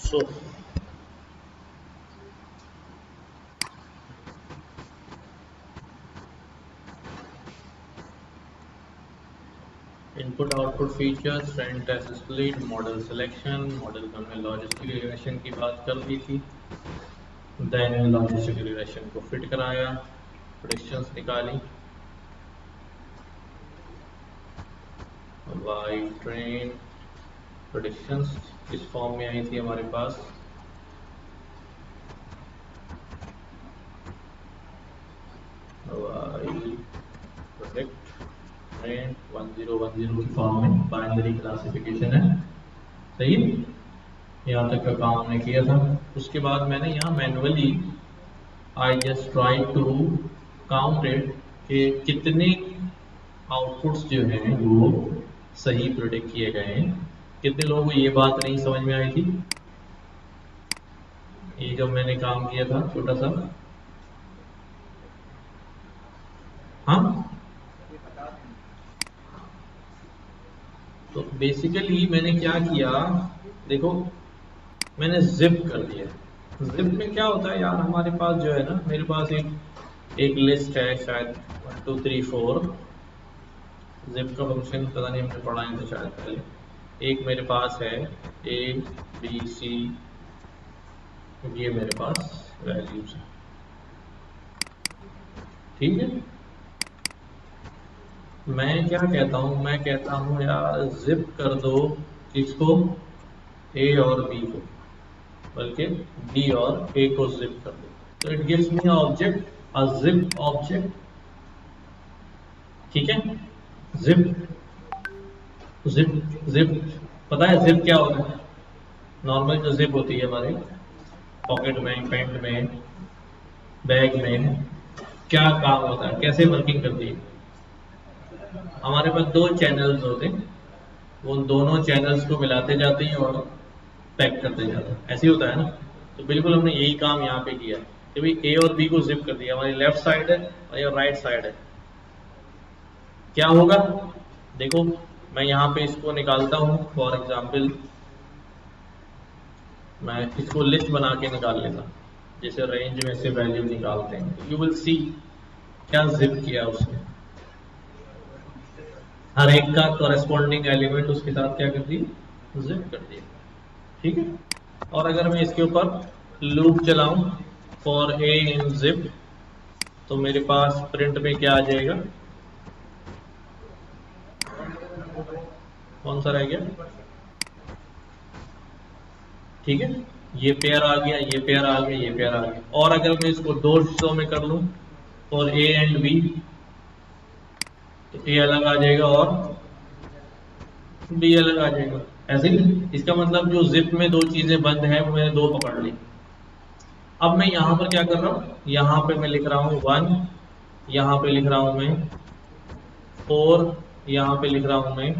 So input output features, front test split, model selection, model में हमने logistic regression की बात कर दी थी। देन लॉजिस्टिक रिग्रेशन को फिट कराया, प्रेडिक्शंस निकाली, वाई ट्रेन प्रेडिक्शंस इस फॉर्म में आई थी हमारे पास। वाई प्रेडिक्ट 1010 की फॉर्म में बाइनरी क्लासिफिकेशन है, सही है। यहाँ तक का काम हमने किया था। उसके बाद मैंने यहाँ manually I just try to count it कि कितने आउटपुट्स जो हैं वो सही प्रेडिक्ट किए गए हैं। कितने लोगों को ये बात नहीं समझ में आई थी ये जब मैंने काम किया था छोटा सा? हाँ, तो बेसिकली मैंने क्या किया, देखो मैंने जिप कर दिया। जिप में क्या होता है यार, हमारे पास जो है ना, मेरे पास एक लिस्ट है शायद 1 2 3 4। जिप का फंक्शन पता नहीं हमने पढ़ा है तो शायद पहले। एक मेरे पास है A B C, ये मेरे पास वैल्यूज है, ठीक है। मैं क्या कहता हूँ, मैं कहता हूँ यार जिप कर दो किसको, A और B को, बल्कि B और A को जिप कर दो, तो it gives me object, a zip object, ठीक है। जिप जिप जिप पता है जिप क्या होता है? नॉर्मल जो जिप होती है हमारे पॉकेट में, पैंट में, बैग में, क्या काम होता है, कैसे वर्किंग करती है? हमारे पास 2 चैनल्स होते हैं, वो दोनों चैनल्स को मिलाते जाते हैं और पैक करते जाते हैं, ऐसे ही होता है ना। तो बिल्कुल हमने यही काम यहाँ पे किया कि भाई A और B को जिप कर दिया, हमारी लेफ्ट साइड है और ये राइट साइड है। क्या होगा देखो, मैं यहाँ पे इसको निकालता हूँ, फॉर एग्जाम्पल मैं इसको लिस्ट बना के निकाल लेता, जैसे रेंज में से वैल्यू निकालते हैं। यू विल सी क्या जिप किया उसने, हर एक का कॉरेस्पॉन्डिंग एलिमेंट उसके साथ क्या कर दिया, जिप कर दिया, ठीक है। और अगर मैं इसके ऊपर लूप चलाऊं फॉर A इन जिप, तो मेरे पास प्रिंट में क्या आ जाएगा, कौन सा रह गया, ठीक है। ये पेयर आ गया, ये पेयर आ गया, ये पेयर आ गया। और अगर मैं इसको 2 हिस्सों में कर लूं फॉर A एंड B, तो A अलग आ जाएगा और B अलग आ जाएगा, ऐसे ही। इसका मतलब जो जिप में 2 चीजें बंद हैं वो मैंने 2 पकड़ ली। अब मैं यहाँ पर क्या कर रहा हूँ, यहाँ पे मैं लिख रहा हूँ 1, यहाँ पे लिख रहा हूँ मैं 4, यहाँ पे लिख रहा हूँ मैं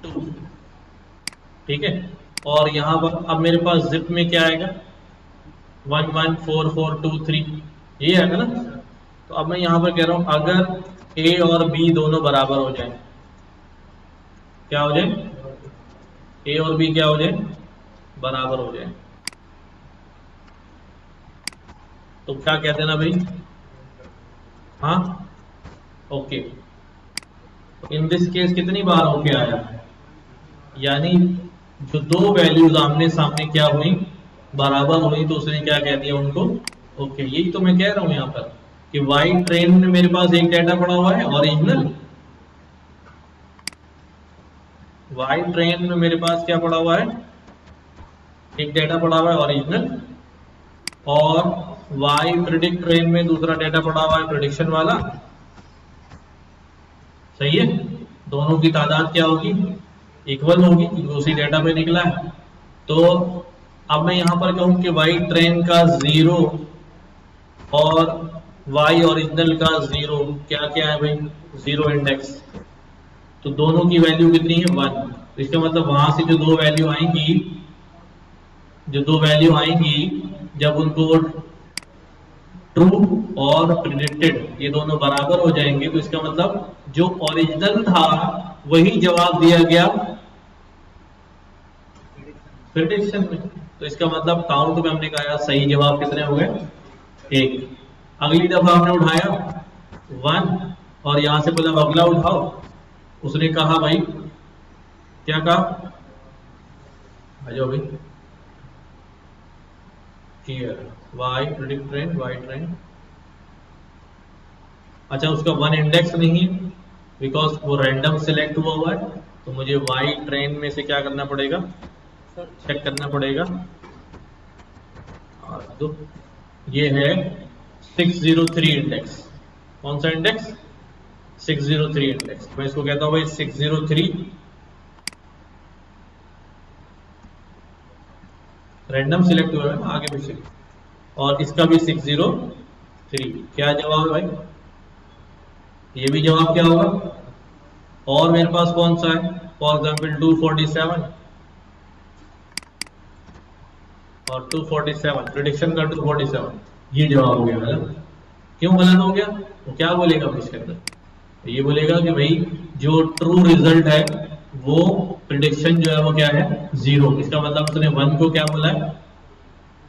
2, ठीक है। और यहाँ पर अब मेरे पास जिप में क्या आएगा, 1 1 4 4 2 3, ये आएगा ना। तो अब मैं यहाँ पर कह रहा हूँ अगर A और B दोनों बराबर हो जाए, क्या हो जाए, A और B क्या हो जाए, बराबर हो जाए, तो क्या कहते हैं ना भाई, हाँ, ओके। इन दिस केस कितनी बार होके आया, यानी जो 2 वैल्यूज आमने सामने क्या हुई, बराबर हुई, तो उसने क्या कह दिया उनको, ओके। यही तो मैं कह रहा हूं यहाँ पर कि वाई ट्रेन में मेरे पास एक डाटा पड़ा हुआ है ओरिजिनल, वाई ट्रेन में मेरे पास क्या पड़ा हुआ है, एक डाटा पड़ा हुआ है ओरिजिनल, और वाई प्रिडिक्ट ट्रेन में दूसरा डाटा पड़ा हुआ है प्रिडिक्शन वाला, सही है। दोनों की तादाद क्या होगी, इक्वल होगी, क्योंकि उसी डाटा पे निकला है। तो अब मैं यहां पर कहूं कि वाई ट्रेन का 0 और वाई ओरिजिनल का 0 क्या क्या है भाई, 0 इंडेक्स, तो दोनों की वैल्यू कितनी है, 1। तो इसका मतलब वहां से जो 2 वैल्यू आएंगी, जब उनको ट्रू और प्रिडिक्टेड ये दोनों बराबर हो जाएंगे, तो इसका मतलब जो ओरिजिनल था वही जवाब दिया गया प्रिडिक्शन में। तो इसका मतलब काउंट में हमने कहा सही जवाब कितने हो गए, 1। अगली दफा हमने उठाया 1 और यहां से बोला अगला उठाओ, उसने कहा भाई क्या कहा, आ जाओ भाई, here Y predict trained, Y trained. अच्छा उसका 1 इंडेक्स नहीं है बिकॉज वो रैंडम सिलेक्ट हुआ है, तो मुझे वाई ट्रेंड में से क्या करना पड़ेगा, चेक करना पड़ेगा। और तो ये है 603 इंडेक्स। कौन सा इंडेक्स, 603 इंडेक्स। मैं इसको कहता हूं भाई 603 रैंडम सिलेक्ट हुआ है ना आगे पीछे, और इसका भी 603। क्या जवाब है भाई, ये भी जवाब क्या होगा। और मेरे पास कौन सा है, फॉर एग्जाम्पल 247 और 247 प्रिडिक्शन का 247, ये जवाब हो गया गलत। क्यों गलत हो गया, तो क्या बोलेगा इसके अंदर, ये बोलेगा कि भाई जो ट्रू रिजल्ट है वो प्रिडिक्शन जो है वो क्या है 0। इसका मतलब उसने 1 को क्या बोला है,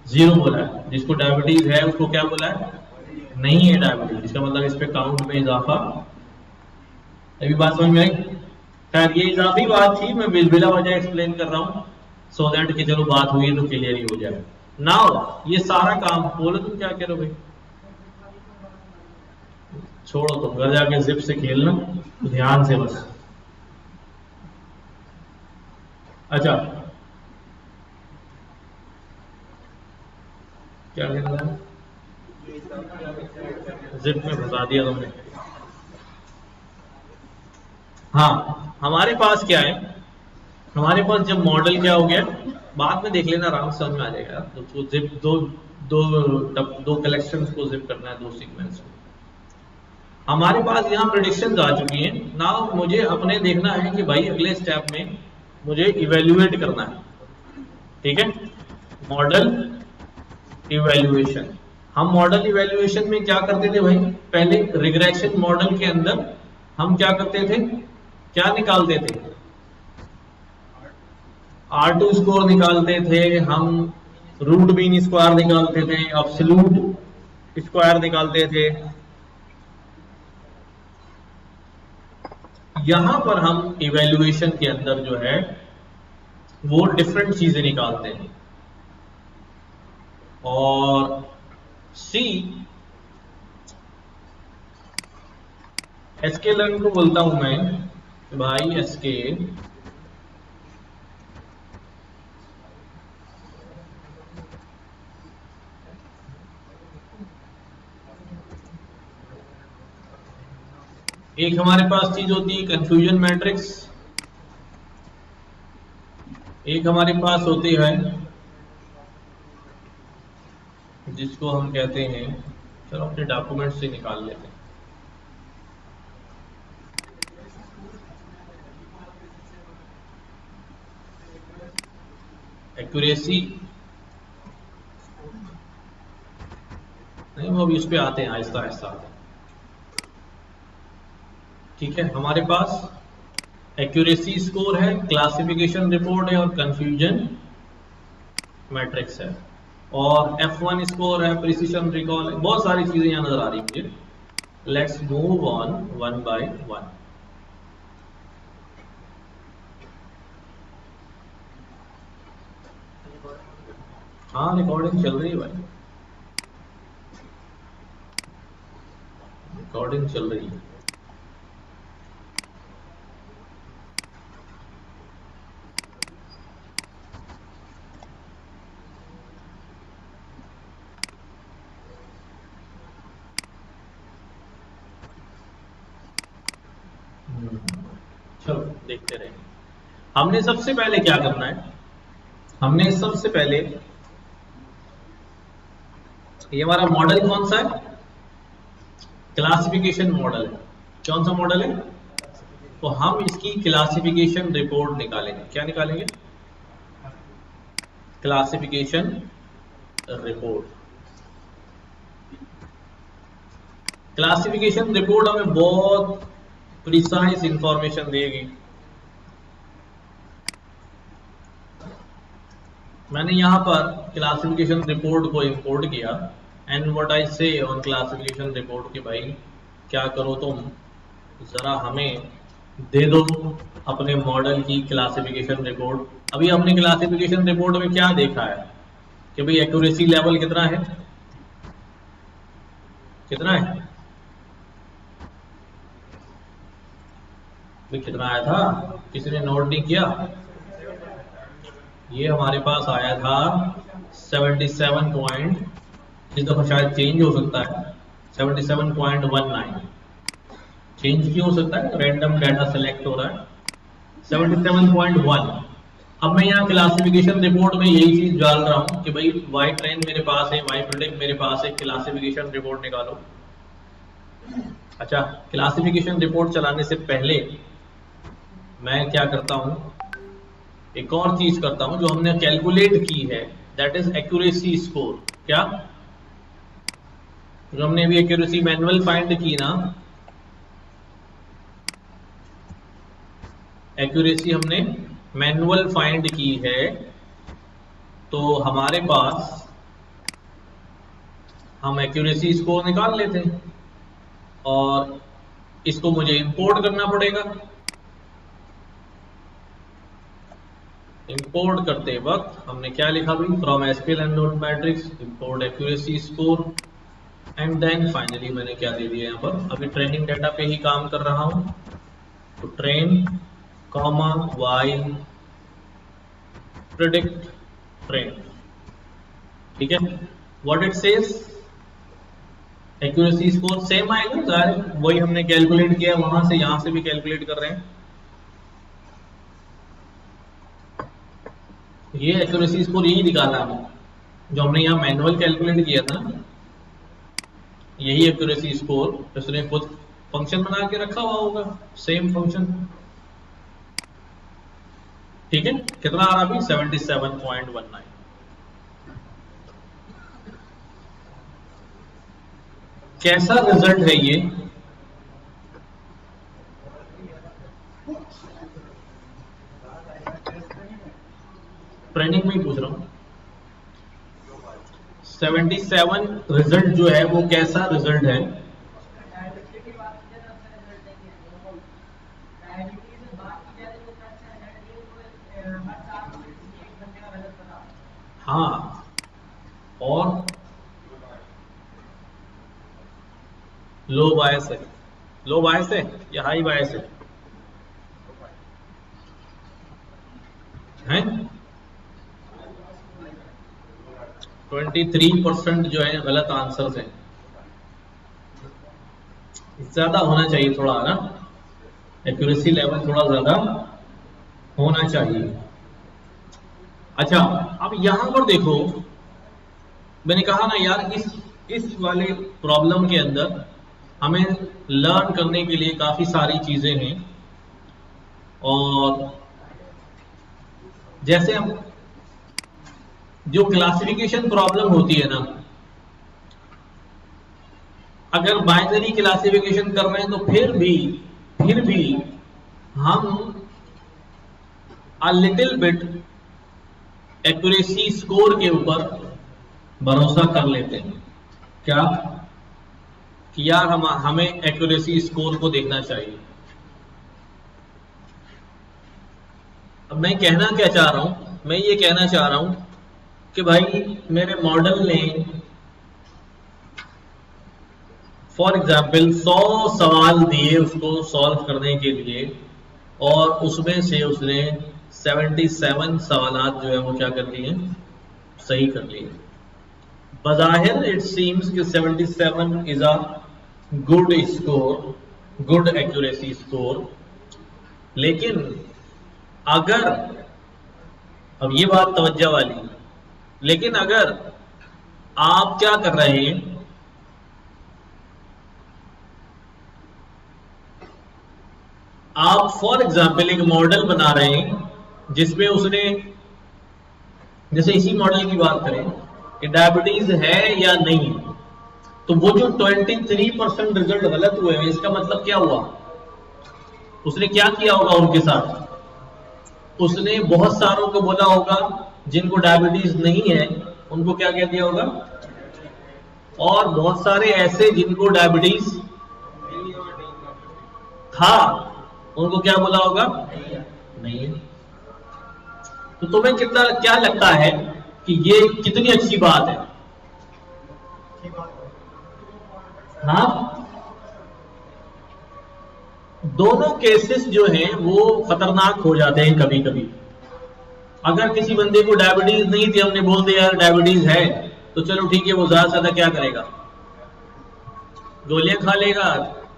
0 बोला है। जिसको डायबिटीज है उसको क्या बोला है, नहीं है डायबिटीज। इसका मतलब इस पे काउंट में इजाफा। अभी बात समझ में आई। खैर ये इजाफी बात थी, मैं बिलबिला वजह एक्सप्लेन कर रहा हूँ सो दैट कि चलो बात हुई तो क्लियर ही हो जाए। नाउ ये सारा काम बोलो तुम क्या करो भाई, छोड़ो तुम घर जाके जिप से खेलना ध्यान से बस। अच्छा क्या कहना है, जिप में फंसा दिया तुमने। हाँ हमारे पास क्या है, हमारे पास जब मॉडल क्या हो गया, बाद में देख लेना आराम से समझ में आ जाएगा। तो जिप दो दो दो कलेक्शंस को जिप करना है, 2 सीक्वेंस को। हमारे पास यहाँ प्रेडिक्शंस आ चुकी हैं ना, मुझे अपने देखना है कि भाई अगले स्टेप में मुझे इवेल्युएट करना है। ठीक है, मॉडल इवेल्युएशन। हम मॉडल इवेल्युएशन में क्या करते थे भाई, पहले रिग्रेशन मॉडल के अंदर हम क्या करते थे, क्या निकालते थे, R2 स्कोर निकालते थे हम, रूट मीन स्क्वायर निकालते थे, एब्सोल्यूट स्क्वायर निकालते थे। यहां पर हम इवेल्युएशन के अंदर जो है वो डिफरेंट चीजें निकालते हैं। और सी एसके लर्न को बोलता हूं मैं कि भाई एसके एक हमारे पास चीज होती है कंफ्यूजन मैट्रिक्स, एक हमारे पास होती है जिसको हम कहते हैं, चलो अपने डॉक्यूमेंट से निकाल लेते हैं, एक्यूरेसी। नहीं वो अभी उस पर आते हैं आहिस्ता आहिस्ता आते हैं। ठीक है, हमारे पास एक्यूरेसी स्कोर है, क्लासिफिकेशन रिपोर्ट है और कंफ्यूजन मैट्रिक्स है, और F1 स्कोर है, प्रिसीजन रिकॉल है, बहुत सारी चीजें यहां नजर आ रही मुझे। Let's move on 1 by 1। हाँ रिकॉर्डिंग चल रही है भाई, रिकॉर्डिंग चल रही है। चलो देखते रहे। हमने सबसे पहले क्या करना है, हमने सबसे पहले ये हमारा मॉडल कौन सा है, क्लासिफिकेशन मॉडल है। कौन सा मॉडल है, तो हम इसकी क्लासिफिकेशन रिपोर्ट निकालेंगे। क्या निकालेंगे, क्लासिफिकेशन रिपोर्ट। क्लासिफिकेशन रिपोर्ट हमें बहुत प्रिसाइज इंफॉर्मेशन देगी। मैंने यहाँ पर क्लासिफिकेशन रिपोर्ट को इंपोर्ट किया एंड व्हाट आई से ऑन क्लासिफिकेशन रिपोर्ट कि भाई क्या करो तुम ज़रा हमें दे दो अपने मॉडल की क्लासिफिकेशन रिपोर्ट। अभी हमने क्लासिफिकेशन रिपोर्ट में क्या देखा है कि भाई एक्यूरेसी लेवल कितना है, कितना है भाई, कितना आया था, किसी ने नोट नहीं किया? ये हमारे पास आया था 77 पॉइंट, इस दफा शायद चेंज हो सकता है 77.19। चेंज क्यों हो सकता है, रैंडम डाटा सेलेक्ट हो रहा है 77.1। अब मैं यहाँ क्लासिफिकेशन रिपोर्ट में यही चीज डाल रहा हूँ कि भाई वाई ट्रेन मेरे पास है, वाई प्रेडिक्ट मेरे पास है, क्लासिफिकेशन रिपोर्ट निकालो। अच्छा, क्लासिफिकेशन रिपोर्ट चलाने से पहले मैं क्या करता हूँ, एक और चीज करता हूँ जो हमने कैलकुलेट की है, दैट इज एक्यूरेसी स्कोर। क्या, जो हमने अभी एक्यूरेसी मैनुअल फाइंड की ना, एक्यूरेसी हमने मैनुअल फाइंड की है, तो हमारे पास हम एक्यूरेसी स्कोर निकाल लेते हैं और इसको मुझे इंपोर्ट करना पड़ेगा। इंपोर्ट करते वक्त हमने क्या लिखा भाई, from SQL and note matrix import accuracy score and then finally मैंने क्या दे दिया यहाँ पर, अभी ट्रेनिंग डाटा पे ही काम कर रहा हूं, तो train comma Y predict train, ठीक है। What it says, accuracy score same आएगा, जाहिर वही हमने कैलकुलेट किया वहां से यहां से भी कैलकुलेट कर रहे हैं। ये एक्यूरेसी स्कोर यही निकाला हमें, जो हमने यहाँ मैनुअल कैलकुलेट किया था ना, यही एक्यूरेसी स्कोर उसने खुद फंक्शन बना के रखा हुआ होगा, सेम फंक्शन, ठीक है। कितना आ रहा अभी 77.19। कैसा रिजल्ट है ये, ट्रेनिंग में ही पूछ रहा हूं। 77 रिजल्ट जो है वो कैसा रिजल्ट है, हाँ, और लो बायस है, लो बायस है या हाई बायस है, हैं 23% जो है गलत आंसर है, ज्यादा होना चाहिए थोड़ा ना, एक्यूरेसी लेवल थोड़ा ज्यादा होना चाहिए। अच्छा, अब यहां पर देखो, मैंने कहा ना यार, इस वाले प्रॉब्लम के अंदर हमें लर्न करने के लिए काफी सारी चीजें हैं, और जैसे हम जो क्लासिफिकेशन प्रॉब्लम होती है ना, अगर बाइनरी क्लासिफिकेशन कर रहे हैं तो फिर भी हम a little bit accuracy score के ऊपर भरोसा कर लेते हैं, क्या कि यार हमें एक्यूरेसी स्कोर को देखना चाहिए। अब मैं कहना क्या चाह रहा हूं, मैं ये कहना चाह रहा हूं कि भाई मेरे मॉडल ने फॉर एग्जाम्पल 100 सवाल दिए उसको सॉल्व करने के लिए, और उसमें से उसने 77 सवालात जो है वो क्या कर लिए, सही कर लिए। बज़ाहिर इट सीम्स कि 77 is a good score, good accuracy score, लेकिन अगर, अब ये बात तवज्जो वाली, लेकिन अगर आप क्या कर रहे हैं, आप फॉर एग्जाम्पल एक मॉडल बना रहे हैं जिसमें उसने, जैसे इसी मॉडल की बात करें कि डायबिटीज है या नहीं, तो वो जो 23% रिजल्ट गलत हुए हैं, इसका मतलब क्या हुआ, उसने क्या किया होगा उनके साथ, उसने बहुत सारों को बोला होगा जिनको डायबिटीज नहीं है उनको क्या कह दिया होगा, और बहुत सारे ऐसे जिनको डायबिटीज था उनको क्या बोला होगा, नहीं है। तो तुम्हें कितना क्या लगता है कि ये कितनी अच्छी बात है? हाँ, दोनों केसेस जो हैं वो खतरनाक हो जाते हैं कभी कभी। अगर किसी बंदे को डायबिटीज नहीं थी, हमने बोल दिया यार डायबिटीज है, तो चलो ठीक है, वो ज्यादा से ज्यादा क्या करेगा, गोलियां खा लेगा,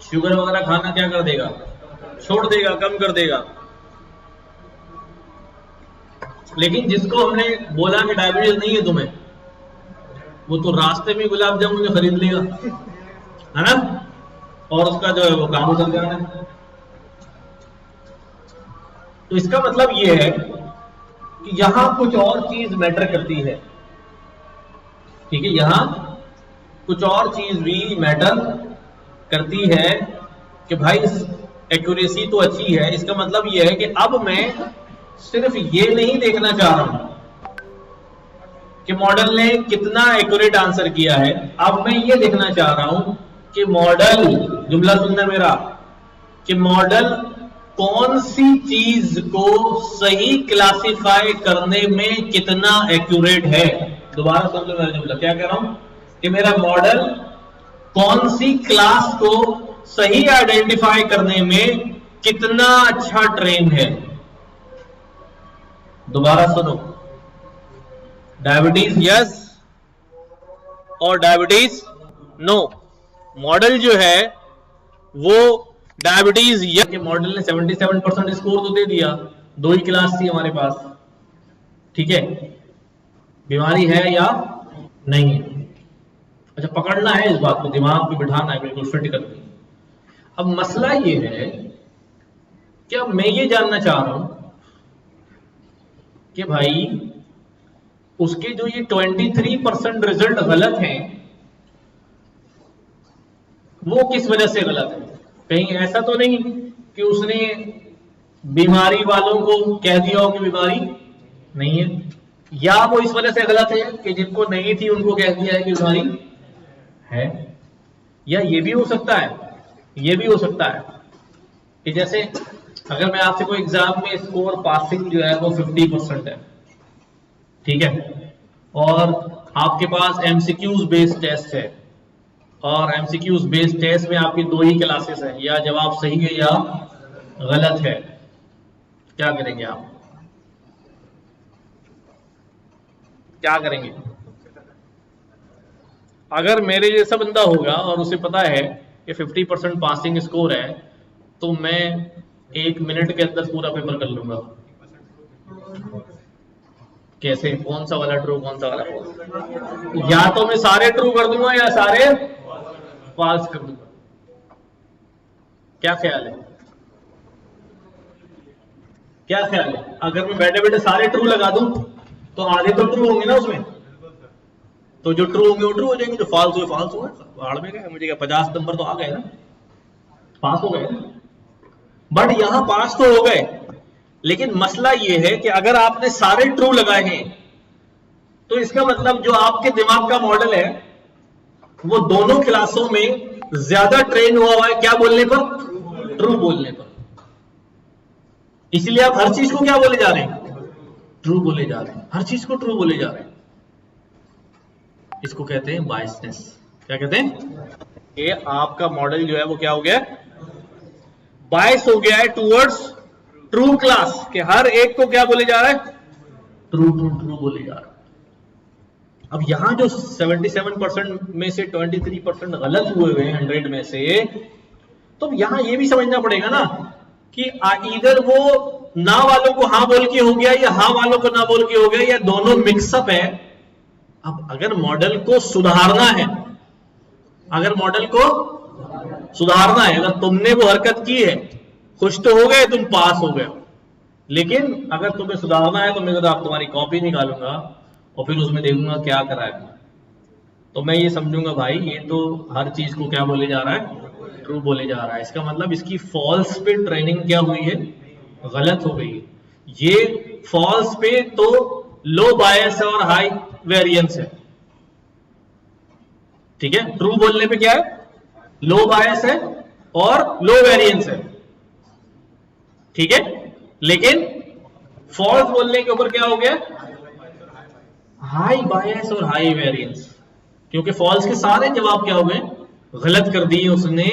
शुगर वगैरह खाना क्या कर देगा, छोड़ देगा, कम कर देगा। लेकिन जिसको हमने बोला कि डायबिटीज नहीं है तुम्हें, वो तो रास्ते में गुलाब जामुन खरीद लेगा, है ना, और उसका जो है वो काम चल जाना है। तो इसका मतलब ये है कि यहां कुछ और चीज मैटर करती है, ठीक है, यहां कुछ और चीज भी मैटर करती है कि भाई एक्यूरेसी तो अच्छी है। इसका मतलब ये है कि अब मैं सिर्फ ये नहीं देखना चाह रहा हूं कि मॉडल ने कितना एक्यूरेट आंसर किया है, अब मैं ये देखना चाह रहा हूं कि मॉडल, जुमला सुनना मेरा, कि मॉडल कौन सी चीज को सही क्लासिफाई करने में कितना एक्यूरेट है। दोबारा सुन लो मेरा जुमला, क्या कह रहा हूं कि मेरा मॉडल कौन सी क्लास को सही आइडेंटिफाई करने में कितना अच्छा ट्रेन है। दोबारा सुनो, डायबिटीज यस और डायबिटीज नो। मॉडल जो है वो डायबिटीज यस के मॉडल ने 77% स्कोर तो दे दिया, 2 ही क्लास थी हमारे पास, ठीक है, बीमारी है या नहीं है। अच्छा, पकड़ना है इस बात को, दिमाग पे बिठाना है, बिल्कुल फिट करके। अब मसला ये है कि अब मैं ये जानना चाह रहा हूं कि भाई उसके जो ये 23% रिजल्ट गलत हैं वो किस वजह से गलत है। कहीं ऐसा तो नहीं कि उसने बीमारी वालों को कह दिया हो कि बीमारी नहीं है, या वो इस वजह से गलत है कि जिनको नहीं थी उनको कह दिया है कि बीमारी है। या ये भी हो सकता है, ये भी हो सकता है कि जैसे अगर मैं आपसे कोई एग्जाम में स्कोर पासिंग जो है वो 50% है, ठीक है, और आपके पास एमसीक्यूज बेस्ड टेस्ट है, और एमसीक्यूज बेस्ड टेस्ट में आपकी 2 ही क्लासेस हैं, या जवाब सही है या गलत है, क्या करेंगे आप, क्या करेंगे? अगर मेरे जैसा बंदा होगा और उसे पता है कि 50% पासिंग स्कोर है, तो मैं 1 मिनट के अंदर पूरा पेपर कर लूंगा। कैसे, कौन सा वाला ट्रू, कौन सा वाला फॉल्स? या तो मैं सारे ट्रू कर दूंगा या सारे फॉल्स कर दूंगा। क्या ख्याल है, क्या ख्याल है? अगर मैं बैठे बैठे सारे ट्रू लगा दूं तो आधे तो ट्रू होंगे ना उसमें, तो जो ट्रू होंगे वो ट्रू हो जाएंगे, जो फॉल्स हुए फॉल्स हुए, बाढ़ में गए। मुझे क्या 50 नंबर तो आ गए ना, पास हो गए। बट यहां पास तो हो गए, लेकिन मसला ये है कि अगर आपने सारे ट्रू लगाए हैं तो इसका मतलब जो आपके दिमाग का मॉडल है वो दोनों क्लासों में ज्यादा ट्रेन हुआ है, क्या बोलने पर, ट्रू बोलने पर। इसलिए आप हर चीज को क्या बोले जा रहे हैं, ट्रू बोले जा रहे हैं, हर चीज को ट्रू बोले जा रहे हैं। इसको कहते हैं बायसनेस। क्या कहते हैं? ये आपका मॉडल जो है वो क्या हो गया, बायस हो गया है टूवर्ड्स ट्रू क्लास, के हर एक को क्या बोले जा रहा है, ट्रू ट्रू ट्रू बोले जा रहा है। अब यहां जो 77% में से 23% गलत हुए हुए हैं 100 में से, तो यहां ये भी समझना पड़ेगा ना कि इधर वो ना वालों को हाँ बोल के हो गया या हाँ वालों को ना बोल के हो गया, या दोनों मिक्सअप है। अब अगर मॉडल को सुधारना है, अगर मॉडल को सुधारना है, अगर तुमने वो हरकत की है, खुश तो हो गए, तुम पास हो गए, लेकिन अगर तुम्हें सुधारना है तो मैं तो आप तुम्हारी कॉपी निकालूंगा और फिर उसमें देखूंगा क्या करा है, तो मैं ये समझूंगा भाई ये तो हर चीज को क्या बोले जा रहा है, ट्रू बोले जा रहा है। इसका मतलब इसकी फॉल्स पे ट्रेनिंग क्या हुई है, गलत हो गई है। ये फॉल्स पे तो लो बायस है और हाई वेरिएंस है। ठीक है, ट्रू बोलने पे क्या है, लो बायस है और लो वेरिएंस है। ठीक है, लेकिन फॉल्स बोलने के ऊपर क्या हो गया, हाई बायस और हाई वेरिएंस, क्योंकि फॉल्स के सारे जवाब क्या हो गए, गलत कर दिए उसने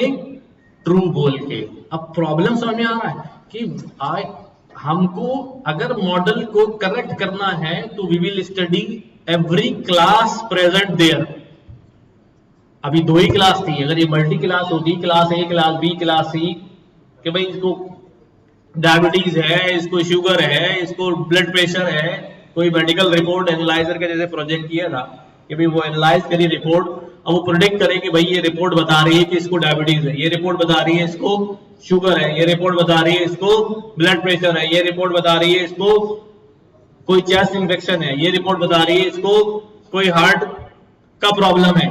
ट्रू बोल के। अब प्रॉब्लम समझ में आ रहा है कि हमको अगर मॉडल को करेक्ट करना है तो we will study every class present there. अभी दो ही क्लास थी, अगर ये मल्टी क्लास होती, class A, class B, class C, कि भाई इसको डायबिटीज है, इसको शुगर है, इसको ब्लड प्रेशर है, कोई मेडिकल रिपोर्ट एनालाइजर के जैसे प्रोजेक्ट किया था कि भाई वो एनालाइज करी रिपोर्ट, अब वो प्रोडिक्ट करे कि भाई ये रिपोर्ट बता रही है कि इसको डायबिटीज है, ये रिपोर्ट बता रही है इसको शुगर है, ये रिपोर्ट बता रही है इसको ब्लड प्रेशर है, ये रिपोर्ट बता रही है इसको कोई चेस्ट इन्फेक्शन है, ये रिपोर्ट बता रही है इसको कोई हार्ट का प्रॉब्लम है।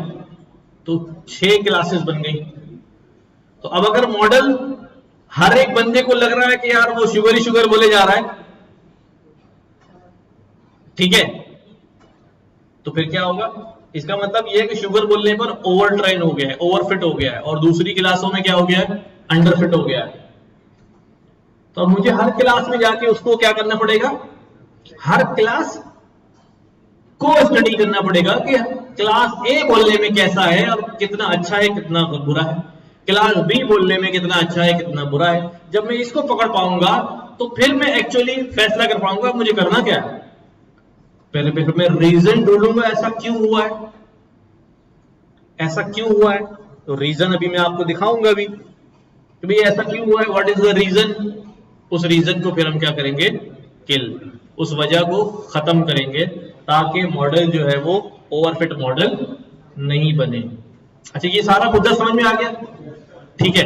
तो 6 क्लासेस बन गई। तो अब अगर मॉडल हर एक बंदे को लग रहा है कि यार वो शुगर ही शुगर बोले जा रहा है, ठीक है, तो फिर क्या होगा, इसका मतलब यह है कि शुगर बोलने पर ओवर ट्रेन हो गया है, ओवरफिट हो गया है, और दूसरी क्लासों में क्या हो गया है, अंडरफिट हो गया है। तो अब मुझे हर क्लास में जाके उसको क्या करना पड़ेगा, हर क्लास को स्टडी करना पड़ेगा कि क्लास ए बोलने में कैसा है और कितना अच्छा है कितना बुरा है, क्लास बी बोलने में कितना अच्छा है कितना बुरा है। जब मैं इसको पकड़ पाऊंगा तो फिर मैं एक्चुअली फैसला कर पाऊंगा मुझे करना क्या है। पहले फिर मैं रीजन ढूंढूंगा ऐसा क्यों हुआ है, ऐसा क्यों हुआ है, तो रीजन अभी मैं आपको दिखाऊंगा भी कि भाई ऐसा क्यों हुआ है, व्हाट इज द रीजन। उस रीजन को फिर हम क्या करेंगे, किल, उस वजह को खत्म करेंगे ताकि मॉडल जो है वो ओवरफिट मॉडल नहीं बने। अच्छा, ये सारा मुद्दा समझ में आ गया, ठीक है।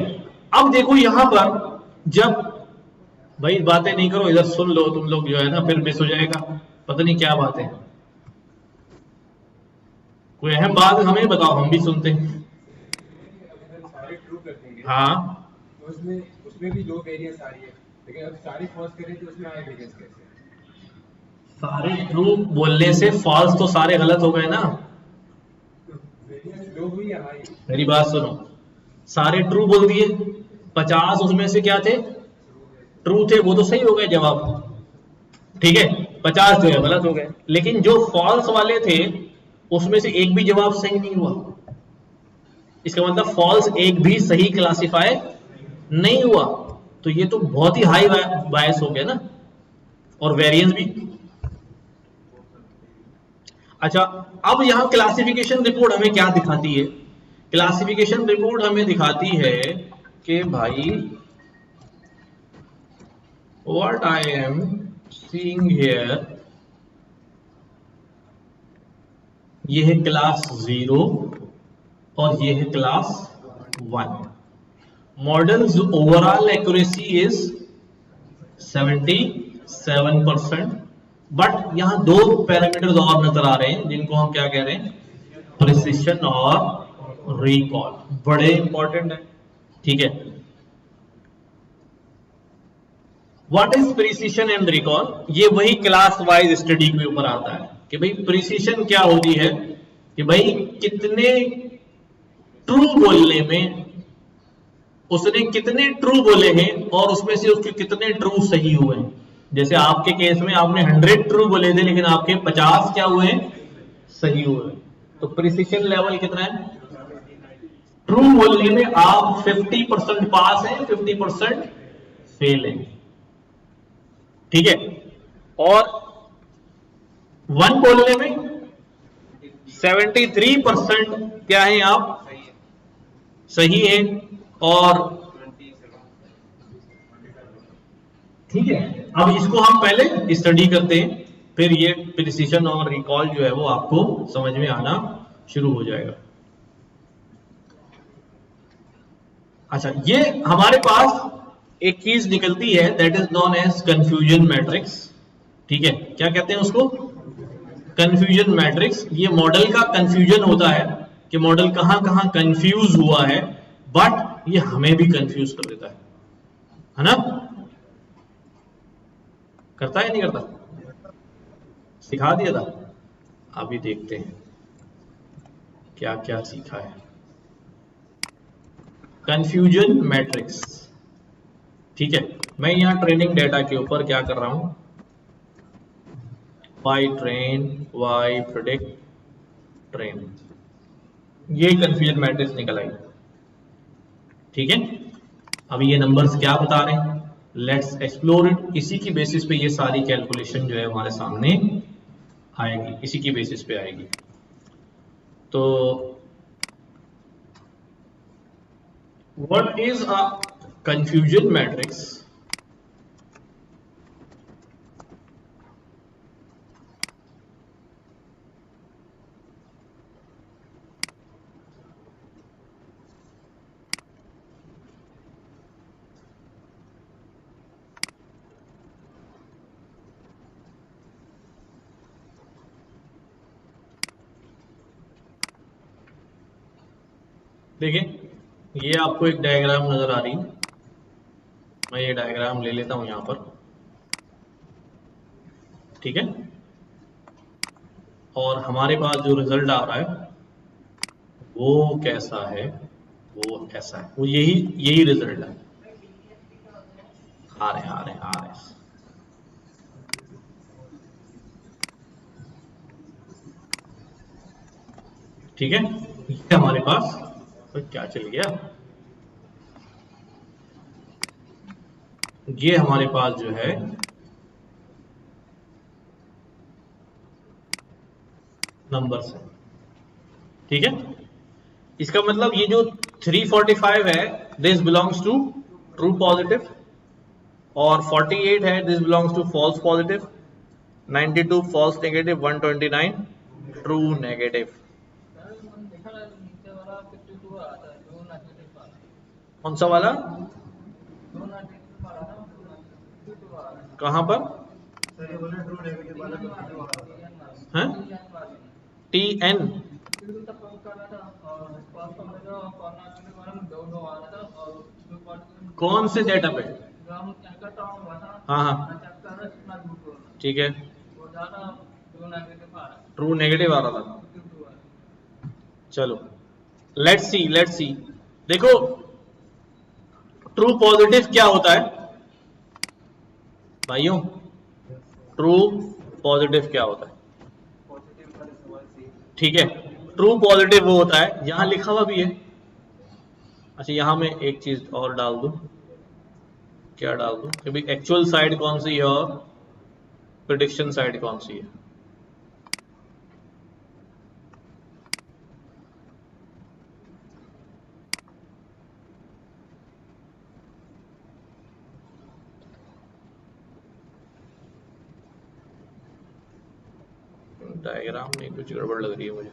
अब देखो यहां पर, जब भाई बातें नहीं करो, इधर सुन लो तुम लोग, जो है ना फिर मिस हो जाएगा, पता नहीं क्या बात है, कोई अहम बात हमें बताओ, हम भी सुनते हैं। सारे ट्रू कर देंगे, हाँ, तो उसमें भी लो वेरिएंस आ रही है, लेकिन अब सारे फॉल्स करें तो उसमें हाई वेरिएंस कैसे। सारे ट्रू बोलने से फॉल्स तो सारे गलत हो गए ना। वेरिएंस लो हुई या हाई। मेरी बात सुनो, सारे ट्रू बोल दिए, 50 उसमें से क्या थे, ट्रू थे, वो तो सही हो गए जवाब, ठीक है, 50 जो है गलत हो गए। लेकिन जो फॉल्स वाले थे उसमें से एक भी जवाब सही नहीं हुआ, इसका मतलब फॉल्स एक भी सही क्लासिफाई नहीं हुआ। तो ये तो बहुत ही हाई बायस हो गया ना, और वेरिएंस भी। अच्छा, अब यहां क्लासिफिकेशन रिपोर्ट हमें क्या दिखाती है, क्लासिफिकेशन रिपोर्ट हमें दिखाती है कि भाई what I am seeing here, ये है क्लास 0 और ये है class 1। Models overall accuracy is 77%, but यहां दो पैरामीटर्स और नजर आ रहे हैं जिनको हम क्या कह रहे हैं, प्रिसिशन और रिकॉल, बड़े इंपॉर्टेंट है, ठीक है। What is precision and recall, ये वही क्लास वाइज स्टडी के ऊपर आता है कि भाई प्रिसिशन क्या होती है, कि भाई कितने ट्रू बोलने में उसने कितने ट्रू बोले हैं और उसमें से उसके कितने ट्रू सही हुए हैं। जैसे आपके केस में आपने 100 ट्रू बोले थे लेकिन आपके 50 क्या हुए हैं, सही हुए। तो प्रिसिशन लेवल कितना है, ट्रू बोलने में आप 50% पास हैं, 50% फेल हैं, ठीक है। और 1 बोलने में 73% क्या है, आप सही है, और ठीक है। अब इसको हम पहले स्टडी करते हैं, फिर ये प्रिसिशन और रिकॉल जो है वो आपको समझ में आना शुरू हो जाएगा। अच्छा, ये हमारे पास एक चीज निकलती है that is known as confusion matrix, ठीक है। क्या कहते हैं उसको, कंफ्यूजन मैट्रिक्स। ये मॉडल का कंफ्यूजन होता है कि मॉडल कहां कहां कंफ्यूज हुआ है, बट ये हमें भी कंफ्यूज कर देता है ना, करता है नहीं करता। सिखा दिया था। अभी देखते हैं क्या क्या सीखा है। कंफ्यूजन मैट्रिक्स, ठीक है। मैं यहाँ ट्रेनिंग डेटा के ऊपर क्या कर रहा हूं, Y train, Y predict, train, ये कंफ्यूजन मैट्रिक्स निकल आई, ठीक है। अभी ये नंबर्स क्या बता रहे हैं, लेट्स एक्सप्लोर इट। इसी की बेसिस पे ये सारी कैलकुलेशन जो है हमारे सामने आएगी, इसी की बेसिस पे आएगी। तो what is a confusion matrix? देखिए ये आपको एक डायग्राम नजर आ रही है, मैं ये डायग्राम ले लेता हूं यहां पर, ठीक है। और हमारे पास जो रिजल्ट आ रहा है वो कैसा है, वो ऐसा है, वो यही रिजल्ट है। आ रहे ठीक है। ये हमारे पास तो क्या चल गया, ये हमारे पास जो है नंबर्स है, ठीक है। इसका मतलब ये जो 345 है this belongs to true positive, और 48 है this belongs to false positive, 92 false negative, 129 true negative. कौन सा वाला, कहां पर है, टी एन, कौन से डेटा पे, हाँ हाँ ठीक है, ट्रू नेगेटिव आ रहा था। चलो लेट्स सी, देखो ट्रू पॉजिटिव क्या होता है भाइयों, ट्रू पॉजिटिव क्या होता है, ठीक है। ट्रू पॉजिटिव वो होता है, यहां लिखा हुआ भी है। अच्छा यहां मैं एक चीज और डाल दूं, क्या डाल दूं कि भाई एक्चुअल साइड कौन सी है और प्रेडिक्शन साइड कौन सी है। डायग्राम में कुछ गड़बड़ लग रही है मुझे।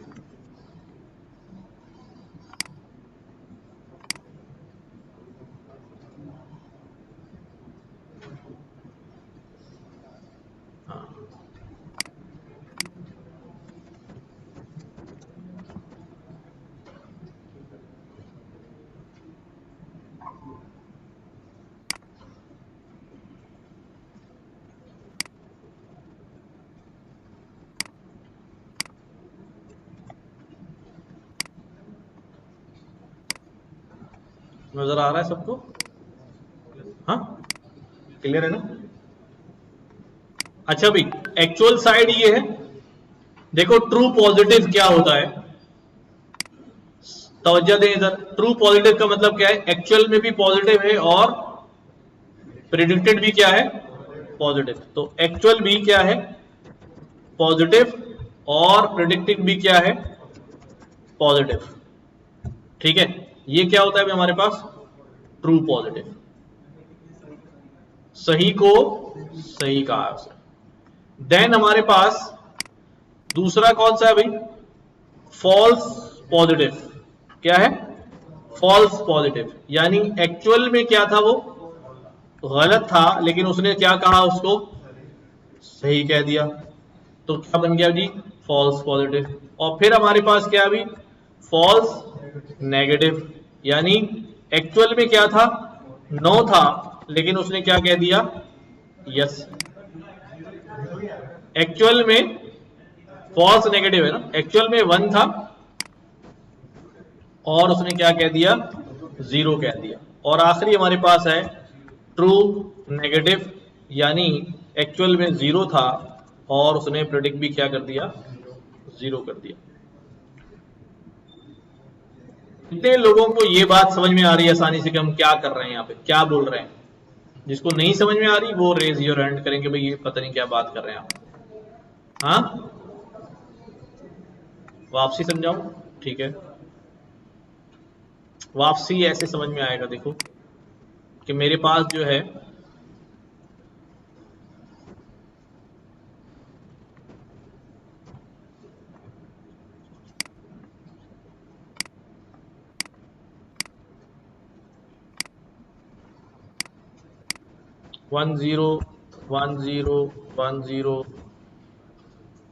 हाँ नजर आ रहा है सबको, हाँ क्लियर है ना। अच्छा भाई एक्चुअल साइड ये है, देखो ट्रू पॉजिटिव क्या होता है, तवज्जो दें इधर। ट्रू पॉजिटिव का मतलब क्या है, एक्चुअल में भी पॉजिटिव है और प्रेडिक्टेड भी क्या है, पॉजिटिव। तो एक्चुअल भी क्या है, पॉजिटिव, और प्रेडिक्टेड भी क्या है, पॉजिटिव, ठीक है। ये क्या होता है अभी हमारे पास, ट्रू पॉजिटिव, सही को सही कहा है। देन हमारे पास दूसरा कौन सा है भाई, फॉल्स पॉजिटिव। क्या है, फॉल्स पॉजिटिव, यानी एक्चुअल में क्या था, वो गलत था लेकिन उसने क्या कहा, उसको सही कह दिया, तो क्या बन गया जी, फॉल्स पॉजिटिव। और फिर हमारे पास क्या भी, फॉल्स नेगेटिव, यानी एक्चुअल में क्या था, नो था लेकिन उसने क्या कह दिया, यस। एक्चुअल में फॉल्स नेगेटिव है ना, एक्चुअल में 1 था और उसने क्या कह दिया, 0 कह दिया। और आखिरी हमारे पास है ट्रू नेगेटिव, यानी एक्चुअल में 0 था और उसने प्रेडिक्ट भी क्या कर दिया, 0 कर दिया। कितने लोगों को ये बात समझ में आ रही है आसानी से कि हम क्या कर रहे हैं, यहाँ पे क्या बोल रहे हैं? जिसको नहीं समझ में आ रही वो रेज योर हैंड करेंगे, भाई ये पता नहीं क्या बात कर रहे हैं आप। हाँ, वापसी समझाऊं? ठीक है, वापसी ऐसे समझ में आएगा, देखो कि मेरे पास जो है वन जीरो 1 0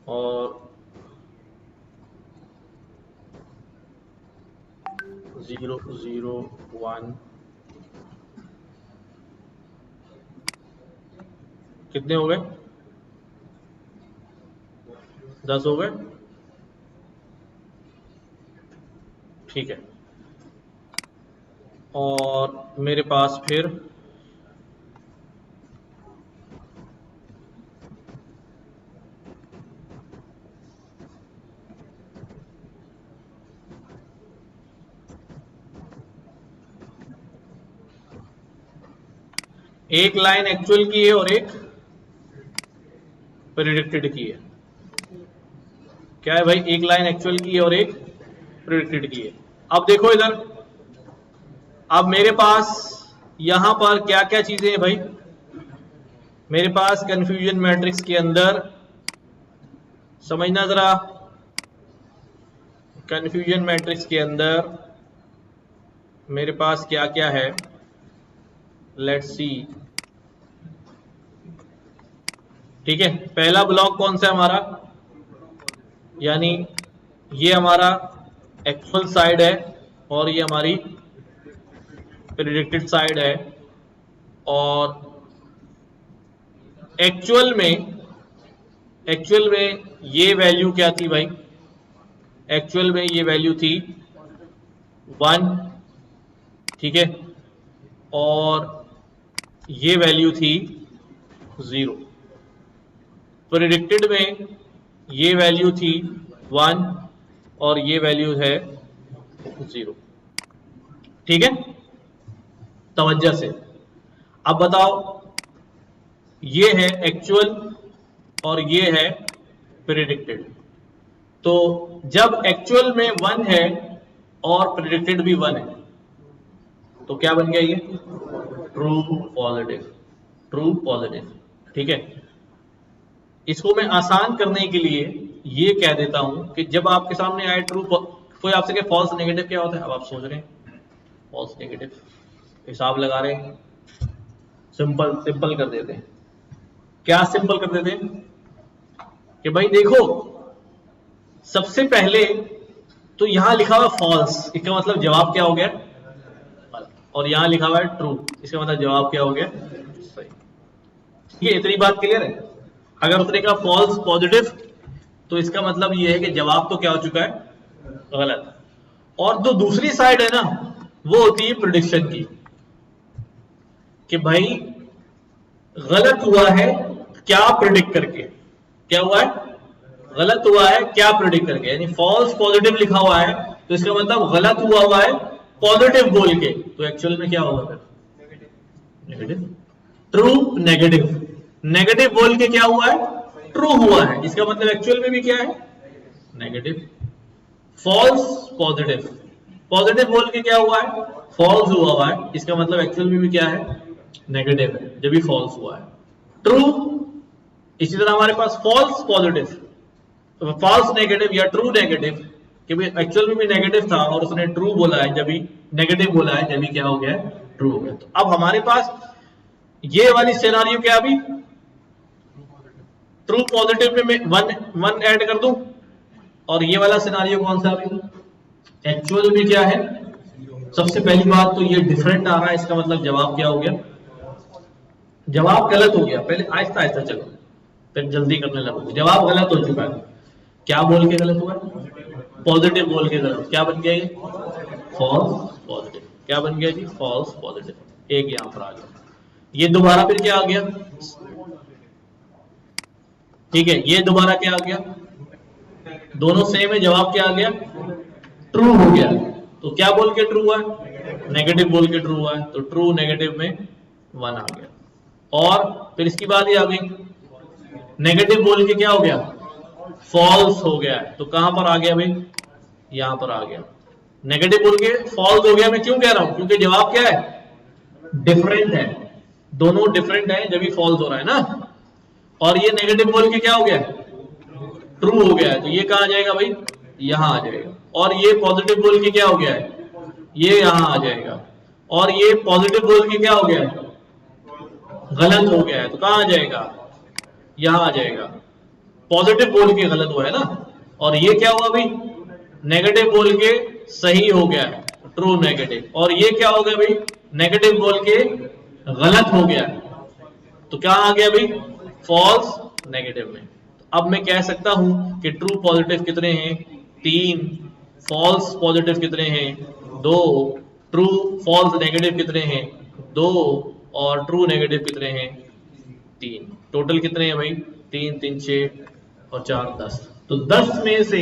और 0 0 1, कितने हो गए? 10 हो गए, ठीक है। और मेरे पास फिर एक लाइन एक्चुअल की है और एक प्रेडिक्टेड की है। क्या है भाई? एक लाइन एक्चुअल की है और एक प्रेडिक्टेड की है। अब देखो इधर, अब मेरे पास यहां पर क्या क्या चीजें हैं भाई? मेरे पास कंफ्यूजन मैट्रिक्स के अंदर, समझना जरा, कंफ्यूजन मैट्रिक्स के अंदर मेरे पास क्या क्या है, लेट्स सी। ठीक है, पहला ब्लॉक कौन सा है हमारा, यानी ये हमारा एक्चुअल साइड है और ये हमारी प्रेडिक्टेड साइड है। और एक्चुअल में ये वैल्यू क्या थी भाई? एक्चुअल में ये वैल्यू थी 1, ठीक है, और ये वैल्यू थी 0। प्रेडिक्टेड में ये वैल्यू थी 1 और ये वैल्यू है 0। ठीक है, तवज्जो से अब बताओ, ये है एक्चुअल और ये है प्रेडिक्टेड। तो जब एक्चुअल में 1 है और प्रेडिक्टेड भी 1 है तो क्या बन गया ये? True positive, true positive. ठीक है, इसको मैं आसान करने के लिए ये कह देता हूं कि जब आपके सामने आए ट्रू, कोई आपसे कहे फॉल्स नेगेटिव क्या होता है, अब आप सोच रहे हैं फॉल्स नेगेटिव, हिसाब लगा रहे हैं, सिंपल कर देते हैं। क्या सिंपल कर देते हैं कि भाई देखो, सबसे पहले तो यहां लिखा हुआ फॉल्स, इसका मतलब जवाब क्या हो गया? और यहां लिखा हुआ है ट्रू, इसका मतलब जवाब क्या हो गया? सही। ये इतनी बात क्लियर है? अगर उसने कहा फॉल्स पॉजिटिव तो इसका मतलब ये है कि जवाब तो क्या हो चुका है? गलत। और जो दूसरी साइड है ना, वो होती है प्रेडिक्शन की, कि भाई गलत हुआ है क्या प्रेडिक्ट करके, क्या हुआ है? गलत हुआ है क्या प्रेडिक्ट करके। यानी फॉल्स पॉजिटिव लिखा हुआ है तो इसका मतलब गलत हुआ है पॉजिटिव बोल के, तो एक्चुअल में क्या होगा फिर? नेगेटिव। ट्रू नेगेटिव, नेगेटिव बोल के क्या हुआ है? ट्रू हुआ है, इसका मतलब एक्चुअल में भी क्या है? नेगेटिव। फॉल्स पॉजिटिव, पॉजिटिव बोल के क्या हुआ है? फॉल्स हुआ है, इसका मतलब एक्चुअल में भी क्या है? नेगेटिव है, जब भी फॉल्स हुआ है। ट्रू, इसी तरह हमारे पास फॉल्स पॉजिटिव, फॉल्स नेगेटिव या ट्रू नेगेटिव, कि भाई एक्चुअल में भी नेगेटिव था और उसने ट्रू बोला है, जब भी नेगेटिव बोला है जब भी क्या हो गया? ट्रू हो गया। तो अब हमारे पास ये वाली सिनेरियो क्या, अभी ट्रू पॉजिटिव में वन ऐड कर दूं, और ये वाला सिनेरियो कौन सा? अभी एक्चुअल में क्या है? सबसे पहली बात तो ये डिफरेंट आ रहा है, इसका मतलब जवाब क्या हो गया? जवाब गलत हो गया। पहले आहिस्ता आहिस्ता चलो, फिर जल्दी करने लगो। जवाब गलत हो चुका है। क्या बोल के गलत हुआ? पॉजिटिव बोल के गलत। क्या बन गया ये? False positive. क्या बन गया जी? False positive. एक यहां पर आ गया। ये दोबारा फिर क्या आ गया? ठीक है, ये दोबारा क्या आ गया? दोनों सेम है, जवाब क्या आ गया? ट्रू हो गया। तो क्या बोल के ट्रू हुआ? नेगेटिव बोल के ट्रू हुआ है, तो ट्रू नेगेटिव में 1 आ गया। और फिर इसकी बात ये आ गई, नेगेटिव बोल के क्या हो गया? फॉल्स हो गया है। तो कहां पर आ गया भाई? यहां पर आ गया। नेगेटिव बोल के फॉल्स हो गया। मैं क्यों कह रहा हूं? क्योंकि जवाब क्या है? डिफरेंट है, दोनों डिफरेंट है जब भी फॉल्स हो रहा है ना। और ये नेगेटिव बोल के क्या हो गया? ट्रू हो गया है। तो ये कहां आ जाएगा भाई? यहां आ जाएगा। और ये पॉजिटिव बोल के क्या हो गया है? ये यहां आ जाएगा। और ये पॉजिटिव बोल के क्या हो गया है? गलत हो गया है। तो कहां आ जाएगा? यहां आ जाएगा। पॉजिटिव बोल के गलत हुआ है ना। और ये क्या हुआ भाई? नेगेटिव बोल के सही हो गया है, ट्रू नेगेटिव। और ये क्या हो गया भाई? नेगेटिव बोल के गलत हो गया है। तो क्या आ गया भाई? फॉल्स नेगेटिव में। अब मैं कह सकता हूं कि ट्रू पॉजिटिव कितने हैं? 3। फॉल्स पॉजिटिव कितने हैं? 2। ट्रू फॉल्स नेगेटिव कितने हैं? 2। और ट्रू नेगेटिव कितने हैं? 3। टोटल कितने हैं भाई? 3 3 6 और 4 10। तो 10 में से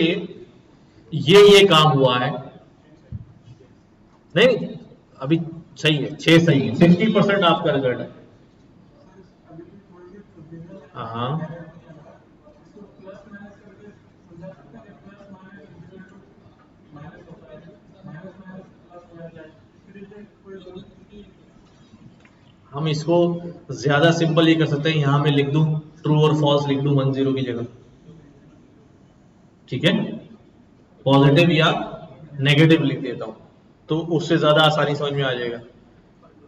ये काम हुआ है नहीं? अभी सही है, 6 सही है, 60% आपका रिजल्ट है। हाँ, हम इसको ज्यादा सिंपल ये कर सकते हैं, यहां मैं लिख दूं ट्रू और फॉल्स लिख दूं 10 की जगह। ठीक है, पॉजिटिव या नेगेटिव लिख देता हूं तो उससे ज्यादा आसानी समझ में आ जाएगा।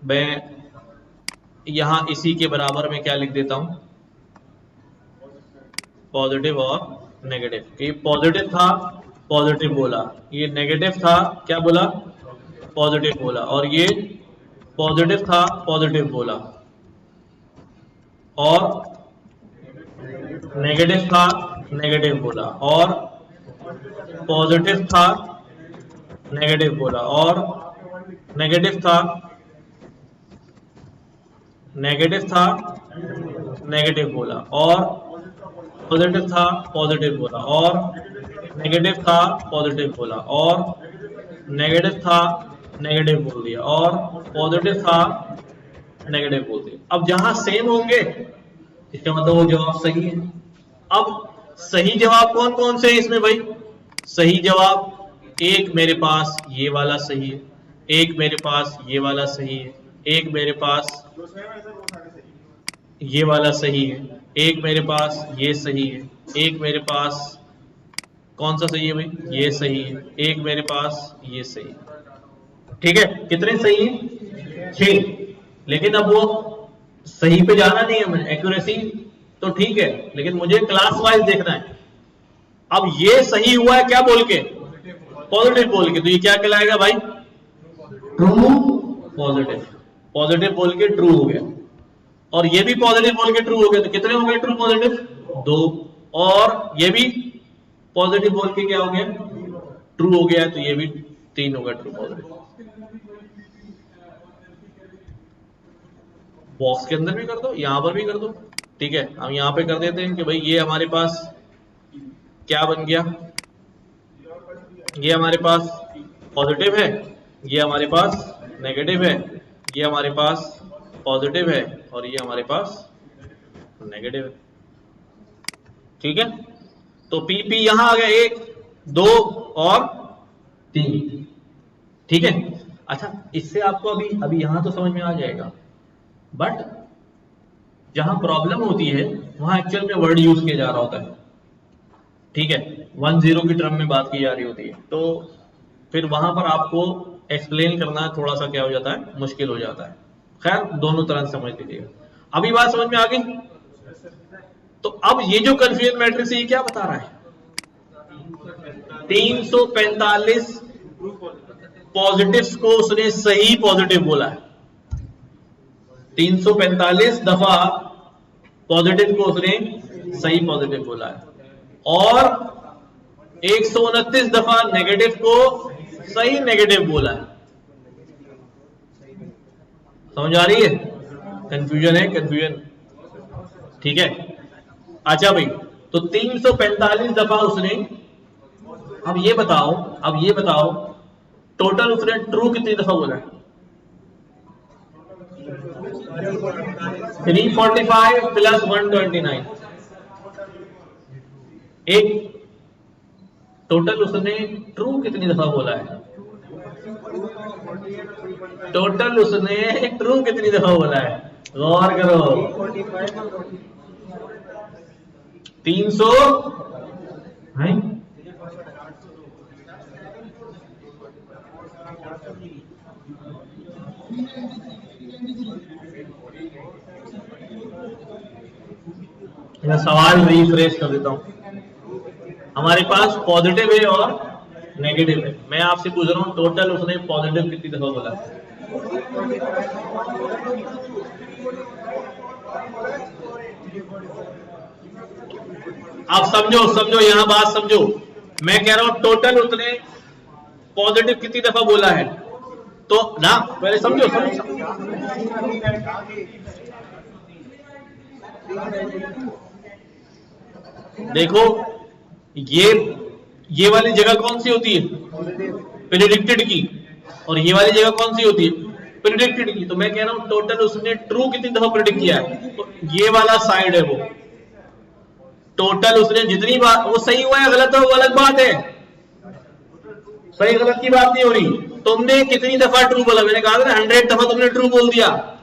मैं यहां इसी के बराबर में क्या लिख देता हूं? पॉजिटिव और नेगेटिव। ये पॉजिटिव था, पॉजिटिव बोला। ये नेगेटिव था, क्या बोला? पॉजिटिव बोला। और ये पॉजिटिव था, पॉजिटिव बोला। और नेगेटिव था, नेगेटिव बोला। और पॉजिटिव था, नेगेटिव बोला। और नेगेटिव था, नेगेटिव था, नेगेटिव बोला। और पॉजिटिव था, पॉजिटिव बोला। और नेगेटिव था, पॉजिटिव बोला। और नेगेटिव था, नेगेटिव बोल दिया। और पॉजिटिव था, नेगेटिव बोल दिया। अब जहां सेम होंगे इसका मतलब वो जवाब सही है। अब सही जवाब कौन कौन से है इसमें भाई? सही जवाब एक मेरे पास ये वाला सही है, एक मेरे पास ये वाला सही है, एक मेरे पास ये वाला सही है, एक मेरे पास ये सही है, एक मेरे पास कौन सा सही है भाई? ये सही है, एक मेरे पास ये सही है। ठीक है, कितने सही है? 6। लेकिन अब वो सही पे जाना नहीं है, मैं एक्यूरेसी तो ठीक है, लेकिन मुझे क्लास वाइज देखना है। अब ये सही हुआ है क्या बोल के? पॉजिटिव बोल के। तो ये क्या कहलाएगा भाई? True positive. पॉजिटिव बोल के ट्रू हो गया। और ये भी पॉजिटिव बोल के ट्रू हो गया। तो कितने हो गए ट्रू पॉजिटिव? 2। और ये भी पॉजिटिव बोल के क्या हो गया? ट्रू हो गया। तो ये भी 3 हो गया ट्रू पॉजिटिव। बॉक्स के अंदर भी कर दो, यहां पर भी कर दो। ठीक है, हम यहां पे कर देते हैं कि भाई ये हमारे पास क्या बन गया? ये हमारे पास पॉजिटिव है, ये हमारे पास नेगेटिव है, ये हमारे पास पॉजिटिव है, और ये हमारे पास नेगेटिव है। ठीक है, तो पी पी यहां आ गया 1 2 और 3। ठीक है, अच्छा इससे आपको अभी यहां तो समझ में आ जाएगा, बट जहां प्रॉब्लम होती है वहां एक्चुअल में वर्ड यूज किया जा रहा होता है। ठीक है, 10 की टर्म में बात की जा रही होती है, तो फिर वहां पर आपको एक्सप्लेन करना थोड़ा सा क्या हो जाता है? मुश्किल हो जाता है। खैर, दोनों तरह से समझ लीजिएगा। अभी बात समझ में आ गई? तो अब ये जो कंफ्यूजन मैट्रिक्स है ये क्या बता रहा है? 345 पॉजिटिव्स को उसने सही पॉजिटिव बोला है। 345 दफा पॉजिटिव को उसने सही पॉजिटिव बोला है। और 129 दफा नेगेटिव को सही नेगेटिव बोला है। समझ आ रही है? कंफ्यूजन है, कंफ्यूजन। ठीक है, अच्छा भाई, तो 345 दफा उसने, अब ये बताओ टोटल उसने ट्रू कितनी दफा बोला है? 345 प्लस 129, एक टोटल उसने ट्रू कितनी दफा बोला है? टोटल उसने ट्रू कितनी दफा बोला है? गौर करो। 300 है? मैं सवाल रिफ्रेश कर देता हूं। हमारे पास पॉजिटिव है और नेगेटिव है। मैं आपसे पूछ रहा हूं टोटल उसने पॉजिटिव कितनी दफा बोला? आप समझो यहां बात समझो। मैं कह रहा हूं टोटल उसने पॉजिटिव कितनी दफा बोला है, तो ना पहले समझो। देखो ये वाली जगह कौन सी होती है? प्रेडिक्टेड की। और ये वाली जगह कौन सी होती है? प्रेडिक्टेड की। तो मैं कह रहा हूं टोटल उसने ट्रू कितनी दफा प्रेडिक्ट किया है, तो ये वाला साइड है वो। टोटल उसने जितनी बार, वो सही हुआ है गलत है वो अलग बात है, सही गलत की बात नहीं हो रही। तुमने कितनी दफा ट्रू बोला? मैंने कहा था 100 दफा तुमने ट्रू बोल दिया।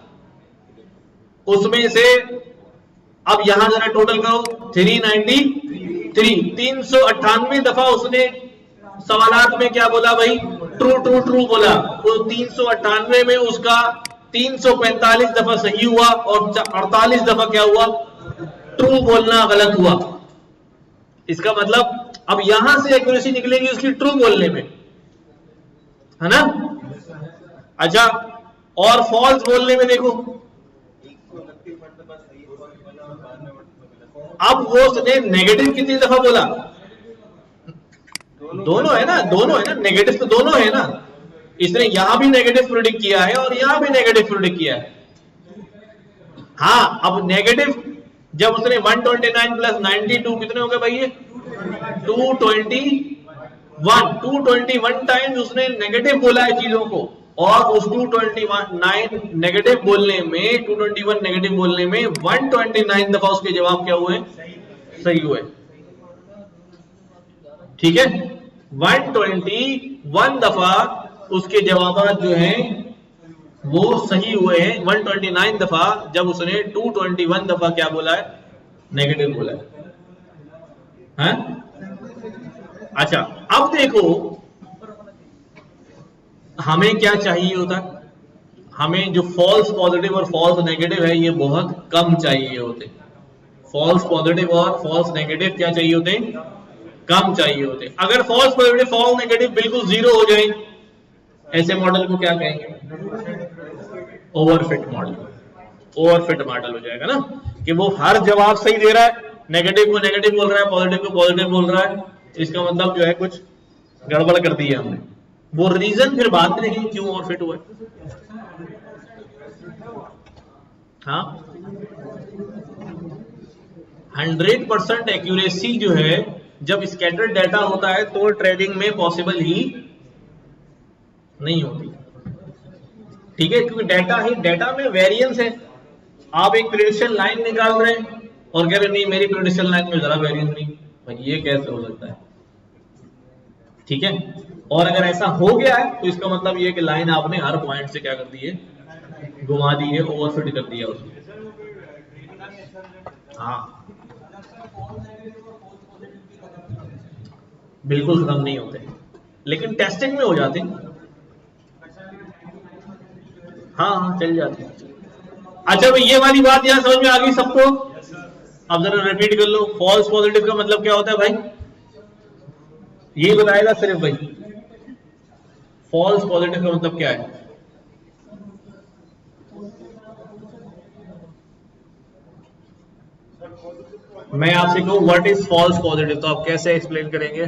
उसमें से अब यहां जरा टोटल करो, 398 दफा उसने सवालात में क्या बोला भाई? ट्रू ट्रू ट्रू बोला। तो 398 में उसका 345 दफा सही हुआ और 48 दफा क्या हुआ? ट्रू बोलना गलत हुआ। इसका मतलब अब यहां से एक्यूरेसी निकलेगी उसकी ट्रू बोलने में, है ना? अच्छा, और फॉल्स बोलने में देखो, अब वो उसने नेगेटिव कितनी दफा बोला? दोनों है ना, नेगेटिव तो दोनों है ना। इसने यहां भी नेगेटिव प्रेडिक्ट किया है और यहां भी नेगेटिव प्रेडिक्ट किया है। हाँ, अब नेगेटिव जब उसने 129 प्लस 92 कितने हो गए भाई? ये 221 टाइम्स उसने नेगेटिव बोला है चीजों को, और उस 221 नेगेटिव बोलने में 129 दफा उसके जवाब क्या हुए? सही हुए। ठीक है, 121 दफा उसके जवाब जो हैं वो सही हुए हैं। 129 दफा जब उसने 221 दफा क्या बोला है? नेगेटिव बोला है। अच्छा, अब देखो हमें क्या चाहिए होता है? हमें जो फॉल्स पॉजिटिव और फॉल्स नेगेटिव है ये बहुत कम चाहिए होते। फॉल्स पॉजिटिव और फॉल्स नेगेटिव क्या चाहिए होते? कम चाहिए होते। अगर फॉल्स पॉजिटिव फॉल्स नेगेटिव बिल्कुल जीरो हो जाए, ऐसे मॉडल को क्या कहेंगे? Overfit model. ओवरफिट मॉडल हो जाएगा ना, कि वो हर जवाब सही दे रहा है, नेगेटिव को नेगेटिव बोल रहा है, पॉजिटिव को पॉजिटिव बोल रहा है। इसका मतलब जो है कुछ गड़बड़ कर दी है हमने। वो रीजन फिर बाद में देखेंगे क्यों ओवरफिट हुआ है। हाँ, 100% एक्यूरेसी जो है जब स्कैटर्ड डाटा होता है तो ट्रेडिंग में पॉसिबल ही नहीं होती। ठीक है, क्योंकि डाटा में वेरिएंस है। आप एक प्रेडिक्शन लाइन निकाल रहे हैं और कह रहे नहीं मेरी प्रेडिक्शन लाइन में जरा वेरिएंस नहीं, भाई ये कैसे हो सकता है? ठीक है, और अगर ऐसा हो गया है तो इसका मतलब ये कि लाइन आपने हर पॉइंट से क्या कर दी है? घुमा दी है, ओवरफिट कर दिया उसको। हाँ, बिल्कुल खत्म नहीं होते, लेकिन टेस्टिंग में हो जाते हैं। हाँ, चल जाते हैं। अच्छा भाई, ये वाली बात यहां समझ में आ गई सबको? अब जरा रिपीट कर लो। फॉल्स पॉजिटिव का मतलब क्या होता है भाई? ये बताएगा सिर्फ भाई, फॉल्स पॉजिटिव का मतलब क्या है? मैं आपसे कहूं व्हाट इज फॉल्स पॉजिटिव, तो आप कैसे एक्सप्लेन करेंगे?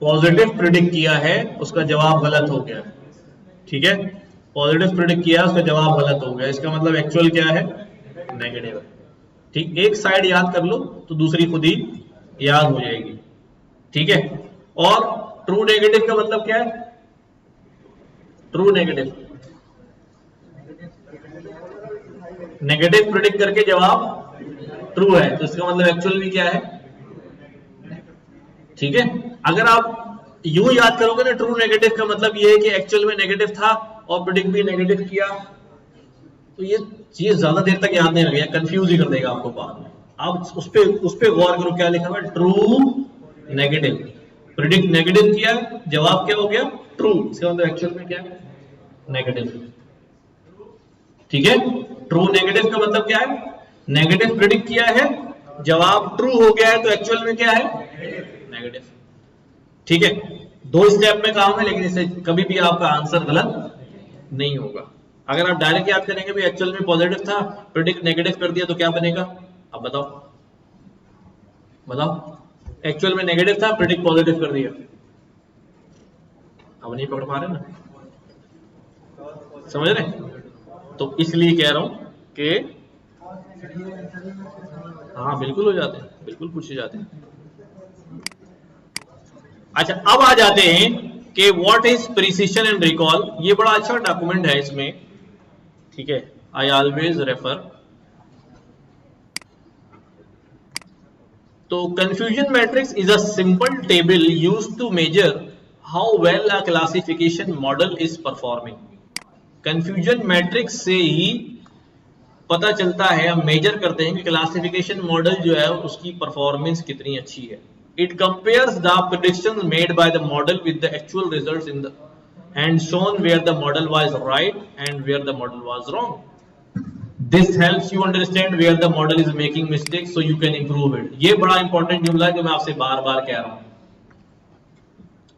पॉजिटिव प्रिडिक्ट किया है, उसका जवाब गलत हो गया, ठीक है। पॉजिटिव प्रिडिक्ट किया, उसका जवाब गलत हो गया, इसका मतलब एक्चुअल क्या है, नेगेटिव है। ठीक, एक साइड याद कर लो तो दूसरी खुद ही याद हो जाएगी, ठीक है। और ट्रू नेगेटिव का मतलब क्या है, ट्रू नेगेटिव, नेगेटिव प्रिडिक्ट करके जवाब ट्रू है, तो इसका मतलब एक्चुअल भी क्या है, ठीक है। अगर आप यूं याद करोगे ना, ट्रू नेगेटिव का मतलब ये है कि एक्चुअल में नेगेटिव था और प्रिडिक्ट भी नेगेटिव किया, तो ये चीज ज्यादा देर तक याद नहीं लगेगा, कंफ्यूज ही कर देगा आपको बाद में। आप उस पे गौर करो, क्या लिखा हुआ है, ट्रू नेगेटिव, प्रिडिक्ट नेगेटिव किया, जवाब क्या हो गया, ट्रू, इसका मतलब एक्चुअल में क्या है, नेगेटिव, ठीक है। ट्रू नेगेटिव का मतलब क्या है, नेगेटिव प्रिडिक्ट किया है, जवाब ट्रू हो गया है, तो एक्चुअल में क्या है, नेगेटिव, ठीक है। दो स्टेप में काम है, लेकिन इससे कभी भी आपका आंसर गलत नहीं होगा। अगर आप डायरेक्ट याद करेंगे भी एक्चुअल में पॉजिटिव था, प्रिडिक्ट नेगेटिव कर दिया, तो क्या बनेगा, अब बताओ बताओ, एक्चुअल में नेगेटिव था, प्रिडिक्ट पॉजिटिव कर दिया, अब नहीं पकड़ पा रहे ना, समझ रहे। तो इसलिए कह रहा हूं कि हाँ बिल्कुल हो जाते हैं, बिल्कुल पूछे जाते हैं। अच्छा, अब आ जाते हैं कि what is precision and recall. ये बड़ा अच्छा डॉक्यूमेंट है इसमें, ठीक है, आई ऑलवेज रेफर। तो confusion matrix is a simple table used to measure how well a classification model is performing. Confusion matrix से ही पता चलता है, हम मेजर करते हैं कि क्लासिफिकेशन मॉडल जो है उसकी परफॉर्मेंस कितनी अच्छी है। It compares the predictions made by the model with the actual results in the end shown where the model was right and where the model was wrong. This helps you understand where the model is making mistakes so you can improve it. ये बड़ा important जुमला है जो मैं आपसे बार बार कह रहा हूं।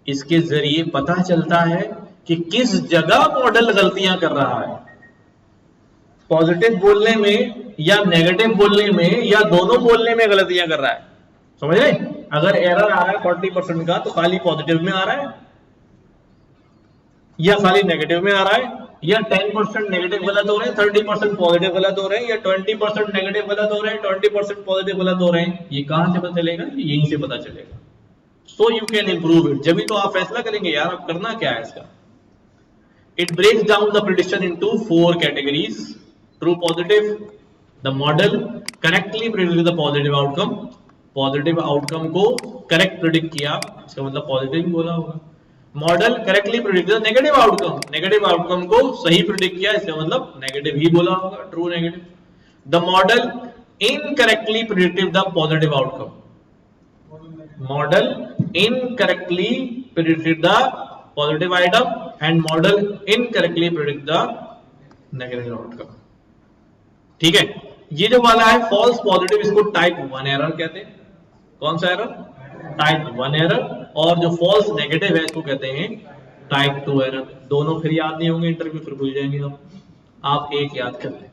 इसके जरिए पता चलता है कि किस जगह मॉडल गलतियां कर रहा है, पॉजिटिव बोलने में या नेगेटिव बोलने में या दोनों बोलने में गलतियां कर रहा है, समझ रहे। अगर एरर आ रहा है 40% का, तो खाली पॉजिटिव में आ रहा है या खाली नेगेटिव में आ रहा है, या 10% नेगेटिव गलत हो रहे हैं, 30% पॉजिटिव गलत हो रहे हैं, या 20% नेगेटिव गलत हो रहे हैं, 20% पॉजिटिव गलत हो रहे हैं। ये कहां से पता चलेगा, यहीं से पता चलेगा। So you can improve it. जब भी तो आप फैसला करेंगे यार अब करना क्या है इसका। It breaks down the prediction into 4 categories. True positive, the model correctly predict the positive outcome, positive outcome को करेक्ट प्रेडिक्ट किया, इसका मतलब पॉजिटिव ही बोला होगा। Model correctly predict the negative outcome, negative outcome को सही प्रेडिक्ट किया, इसका मतलब नेगेटिव ही बोला होगा, true negative. The model incorrectly predicted the positive outcome, model incorrectly predicted the positive item and model incorrectly predict the negative outcome, ठीक है। ये जो वाला है फॉल्स पॉजिटिव, इसको टाइप 1 एरर कहते हैं। कौन सा एरर, टाइप 1 एरर। और जो फॉल्स नेगेटिव है इसको कहते हैं टाइप 2 एरर। दोनों फिर याद नहीं होंगे, इंटरव्यू फिर भूल जाएंगे आप एक याद कर लें,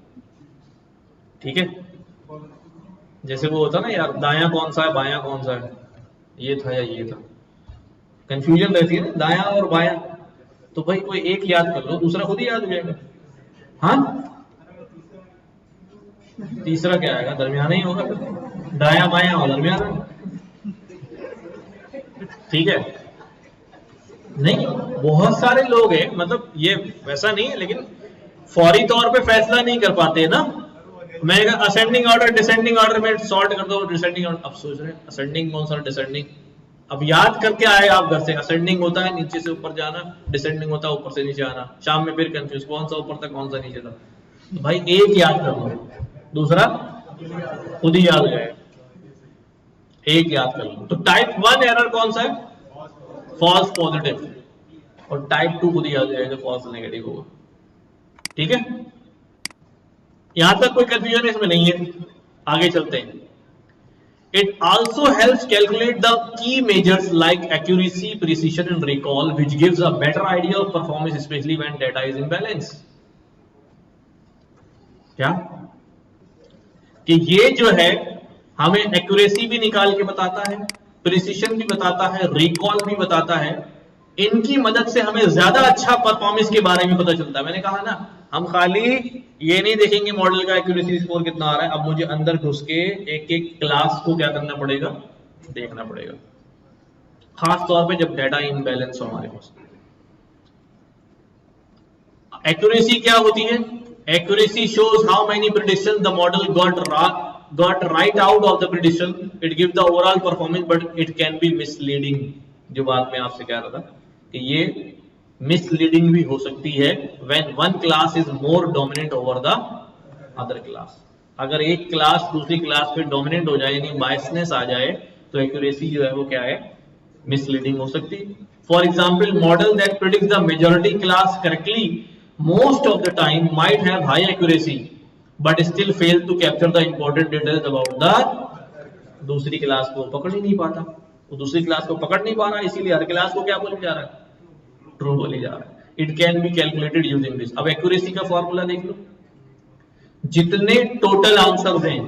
ठीक है। जैसे वो होता ना यार, दायां कौन सा है बायां कौन सा है, ये था या ये था, कंफ्यूजन रहती है ना दायां और बायां। तो भाई कोई एक याद कर लो, दूसरा खुद ही याद हो जाएगा। हाँ, तीसरा क्या आएगा, दरमियाना ही होगा, दायां बायां और दरमियाना, ठीक है। नहीं, बहुत सारे लोग हैं, मतलब ये वैसा नहीं है, लेकिन फौरी तौर पे फैसला नहीं कर पाते है ना। मैं असेंडिंग ऑर्डर डिसेंडिंग ऑर्डर में सॉर्ट कर दो, डिसेंडिंग ऑर्डर। अब सोच रहे हैं असेंडिंग कौन सा, डिसेंडिंग। अब याद करके आए आप घर से, असेंडिंग होता है नीचे से ऊपर जाना, डिसेंडिंग होता है ऊपर से नीचे आना। शाम में फिर कंफ्यूज, कौन सा ऊपर था कौन सा नीचे था। तो भाई एक याद कर लो, दूसरा खुद ही याद हो जाएगा, एक याद कर लो। तो टाइप 1 एरर कौन सा है, फॉल्स पॉजिटिव, और टाइप 2 खुद ही याद हो जाएगा, फॉल्स नेगेटिव होगा, ठीक है। यहां तक कोई कंफ्यूजन इसमें नहीं है, आगे चलते हैं। It also helps calculate the key measures like accuracy, precision and recall, which gives a better idea of performance, especially when data is imbalance. क्या कि ये जो है हमें एक्यूरेसी भी निकाल के बताता है, प्रिसिशन भी बताता है, रिकॉल भी बताता है। इनकी मदद से हमें ज्यादा अच्छा परफॉर्मेंस के बारे में पता चलता है। मैंने कहा ना, हम खाली ये नहीं देखेंगे मॉडल का एक्यूरेसी स्कोर कितना आ रहा है, अब मुझे अंदर घुस के एक एक क्लास को क्या करना पड़ेगा, देखना पड़ेगा, खास तौर पे जब डाटा इनबैलेंस हो हमारे पास। एक्यूरेसी क्या होती है? Accuracy shows how many prediction the model got right out of the prediction. It gives the overall performance, but it can be misleading. जो बात मैं आपसे कह रहा था कि ये misleading भी हो सकती है when one class is more dominant over the other class. अगर एक क्लास दूसरी क्लास पे डोमिनेंट हो जाए, यानी बायसनेस आ जाए, तो एक्यूरेसी जो है वो क्या है, मिसलीडिंग हो सकती है। For example, model that predicts the majority class correctly most of the time might have high accuracy but still fail to capture the important details about the दूसरी क्लास को पकड़ ही नहीं पाता, वो दूसरी क्लास को पकड़ नहीं पा रहा, इसीलिए हर क्लास को क्या बोले जा रहा है, ट्रू बोले जा रहा है। It can be calculated using this. अब एक्यूरेसी का फॉर्मूला देख लो, जितने टोटल आंसर हैं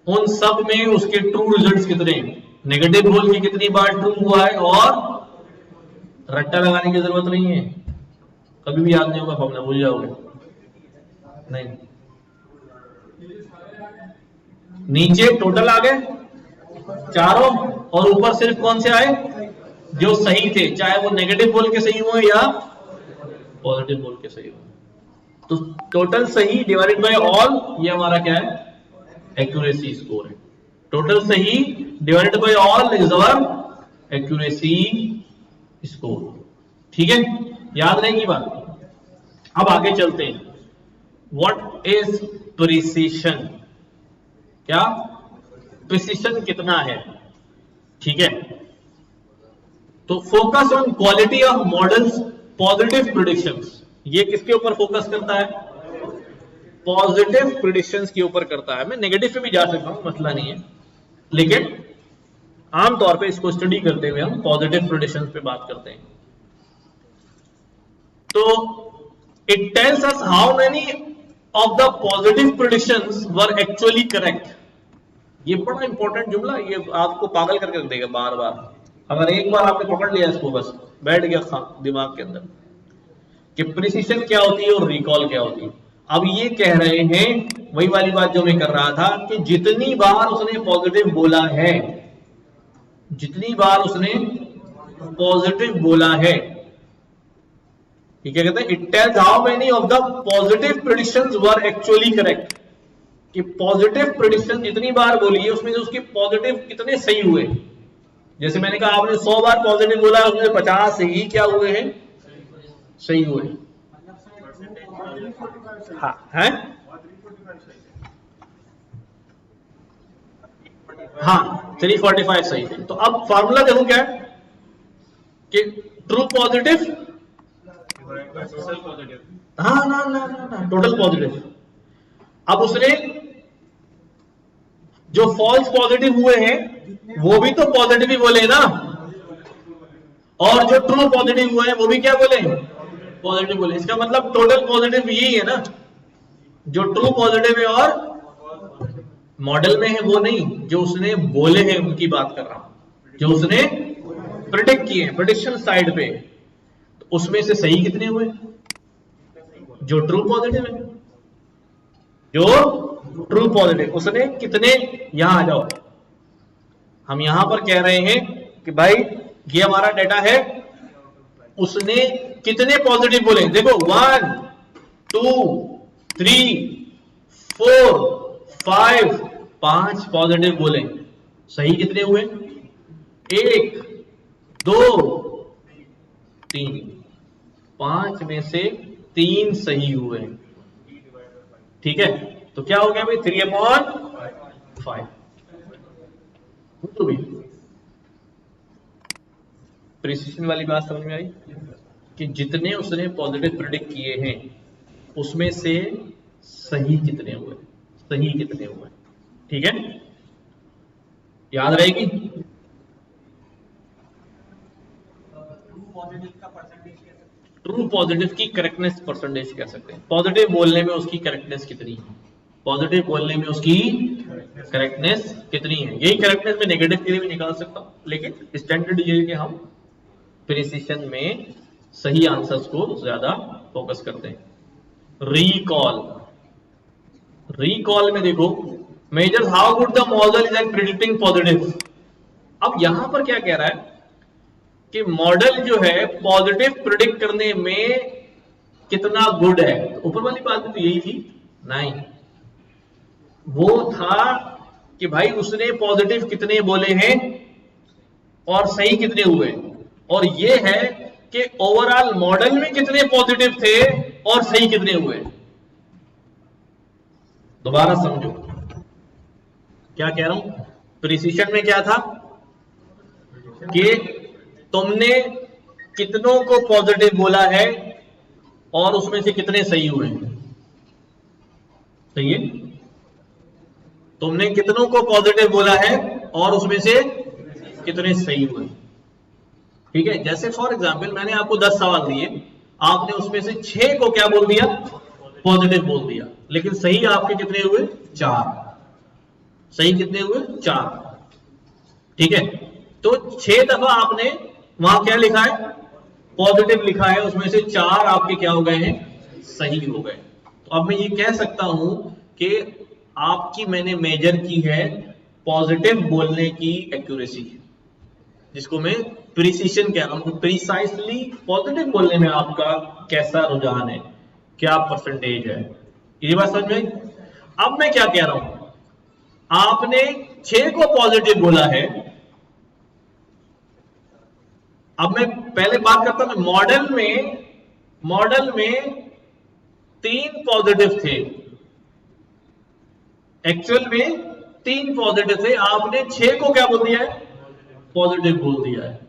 उन सब में उसके ट्रू रिजल्ट्स कितने, नेगेटिव बोल के कितनी बार ट्रू हुआ है, और रट्टा लगाने की जरूरत नहीं है, कभी भी याद नहीं होगा फॉर्मूला, भूल जाओगे नहीं। नीचे टोटल आ गए चारों, और ऊपर सिर्फ कौन से आए, जो सही थे, चाहे वो नेगेटिव बोल के सही हुए या पॉजिटिव बोल के सही हुए। तो टोटल सही डिवाइडेड बाय ऑल, ये हमारा क्या है, एक्यूरेसी स्कोर है। टोटल सही divided by all is our accuracy score. ठीक है, याद रहेगी बात। अब आगे चलते हैं। What is precision? क्या प्रिसिशन कितना है? ठीक है, तो focus on quality of models positive predictions. ये किसके ऊपर फोकस करता है? पॉजिटिव प्रेडिक्शंस के ऊपर करता है। मैं नेगेटिव पे भी जा सकता हूं, मसला नहीं है, लेकिन आमतौर पे इसको स्टडी करते हुए हम पॉजिटिव प्रेडिक्शंस पे बात करते हैं। तो it tells us how many of the positive predictions were actually correct. ये बड़ा इंपॉर्टेंट जुमला, ये आपको पागल करके रख देगा बार बार। अगर एक बार आपने पकड़ लिया इसको, बस बैठ गया दिमाग के अंदर कि प्रिसिशन क्या होती है और रिकॉल क्या होती है। अब ये कह रहे हैं वही वाली बात जो मैं कर रहा था कि जितनी बार उसने पॉजिटिव बोला है, जितनी बार उसने पॉजिटिव बोला है, क्या कहते हैं, it tells how many of the positive predictions were actually correct. कि पॉजिटिव प्रेडिक्शन जितनी बार बोली है उसमें से उसके पॉजिटिव कितने सही हुए। जैसे मैंने कहा आपने 100 बार पॉजिटिव बोला, उसमें 50 ही क्या हुए हैं, सही हुए। हाँ है, हाँ 345 सही थे। तो अब फॉर्मूला देखो क्या है कि ट्रू पॉजिटिव, हाँ ना टोटल पॉजिटिव। अब उसने जो फॉल्स पॉजिटिव हुए हैं वो भी तो पॉजिटिव ही बोले ना, और जो ट्रू पॉजिटिव हुए हैं वो भी क्या बोले, पॉजिटिव बोले। इसका मतलब टोटल पॉजिटिव यही है ना, जो ट्रू पॉजिटिव है और मॉडल में है वो नहीं, जो उसने बोले हैं उनकी बात कर रहा हूं, जो उसने प्रेडिक्ट किए हैं प्रेडिक्शन साइड पे। तो उसमें से सही कितने हुए, जो ट्रू पॉजिटिव है, जो ट्रू पॉजिटिव उसने कितने। यहां आ जाओ, हम यहां पर कह रहे हैं कि भाई ये हमारा डेटा है, उसने कितने पॉजिटिव बोले। देखो 1 2 3 4 5 5 पॉजिटिव बोले, सही कितने हुए, 1 2 3, 5 में से 3 सही हुए। ठीक है, तो क्या हो गया भाई 3/5। तो भी प्रिसिशन वाली बात समझ में आई कि जितने उसने पॉजिटिव प्रेडिक्ट किए हैं उसमें से सही कितने हुए, सही कितने हुए। ठीक है, याद रहेगी। ट्रू पॉजिटिव की करेक्टनेस परसेंटेज कह सकते हैं, पॉजिटिव बोलने में उसकी करेक्टनेस कितनी है। पॉजिटिव बोलने में उसकी करेक्टनेस कितनी है। यही करेक्टनेस में नेगेटिव के लिए भी निकाल सकता हूं, लेकिन स्टैंडर्ड ये है कि हम प्रिसिशन में सही आंसर्स को ज्यादा फोकस करते हैं। रिकॉल में देखो, measures how good the model is at predicting positive. अब यहां पर क्या कह रहा है कि मॉडल जो है पॉजिटिव प्रिडिक्ट करने में कितना गुड है। तो ऊपर वाली बात तो यही थी, नहीं, वो था कि भाई उसने पॉजिटिव कितने बोले हैं और सही कितने हुए, और ये है कि ओवरऑल मॉडल में कितने पॉजिटिव थे और सही कितने हुए। दोबारा समझो क्या कह रहा हूं। प्रिसिशन में क्या था कि तुमने कितनों को पॉजिटिव बोला है और उसमें से कितने सही हुए। सही है, तुमने कितनों को पॉजिटिव बोला है और उसमें से कितने सही हुए। ठीक है, जैसे फॉर एग्जांपल मैंने आपको 10 सवाल दिए, आपने उसमें से 6 को क्या बोल दिया, पॉजिटिव बोल दिया, लेकिन सही आपके कितने हुए, 4। सही कितने हुए, 4। ठीक है, तो 6 दफा आपने वहां क्या लिखा है, पॉजिटिव लिखा है, उसमें से 4 आपके क्या हो गए हैं, सही हो गए। तो अब मैं ये कह सकता हूं कि आपकी मैंने मेजर की है पॉजिटिव बोलने की एक्यूरेसी, जिसको मैं प्रिसिशन कह रहा हूं। प्रिसाइसली पॉजिटिव बोलने में आपका कैसा रुझान है, क्या परसेंटेज है, ये बात समझ में। अब मैं क्या कह रहा हूं, आपने 6 को पॉजिटिव बोला है। अब मैं पहले बात करता हूं, मॉडल में 3 पॉजिटिव थे, एक्चुअल में 3 पॉजिटिव थे, आपने 6 को क्या बोल दिया है, पॉजिटिव बोल दिया है।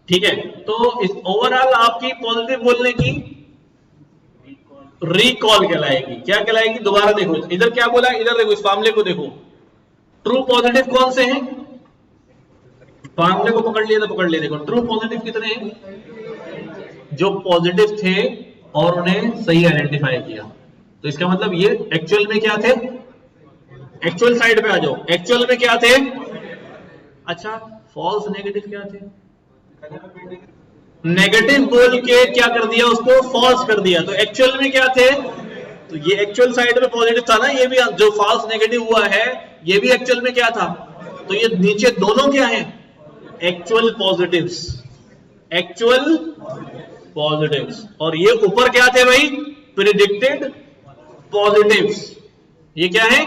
ठीक है, तो इस ओवरऑल आपकी पॉजिटिव बोलने की रिकॉल कहलाएगी। क्या कहलाएगी, दोबारा देखो, इधर क्या बोला, इधर देखो, इस फार्मूले को देखो, ट्रू पॉजिटिव कौन से हैं, फार्मूले को पकड़ लिया तो पकड़ लिया। देखो ट्रू पॉजिटिव कितने हैं, जो पॉजिटिव थे और उन्हें सही आइडेंटिफाई किया। तो इसका मतलब ये एक्चुअल में क्या थे, एक्चुअल साइड पे आ जाओ, एक्चुअल में क्या थे, अच्छा फॉल्स नेगेटिव क्या थे, नेगेटिव बोल के क्या कर दिया, उसको फॉल्स कर दिया। तो एक्चुअल में क्या थे, तो ये एक्चुअल साइड पे पॉजिटिव था ना, ये भी जो फॉल्स नेगेटिव हुआ है ये भी एक्चुअल में क्या था। तो ये नीचे दोनों क्या है, एक्चुअल पॉजिटिव्स, एक्चुअल पॉजिटिव्स, और ये ऊपर क्या थे भाई, प्रिडिक्टेड पॉजिटिव्स। ये क्या है,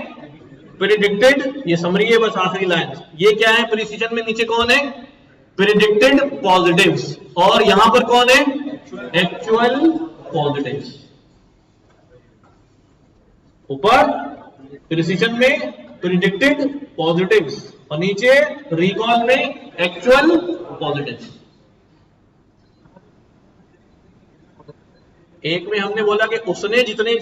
प्रिडिक्टेड, ये समरी है बस आखिरी लाइन। ये क्या है, प्रिसिशन में नीचे कौन है, प्रिडिक्टेड पॉजिटिव्स, और यहां पर कौन है, एक्चुअल पॉजिटिव्स। ऊपर प्रिसिशन में प्रिडिक्टेड पॉजिटिव्स और नीचे रिकॉल में एक्चुअल पॉजिटिव्स। एक में हमने बोला कि उसने जितने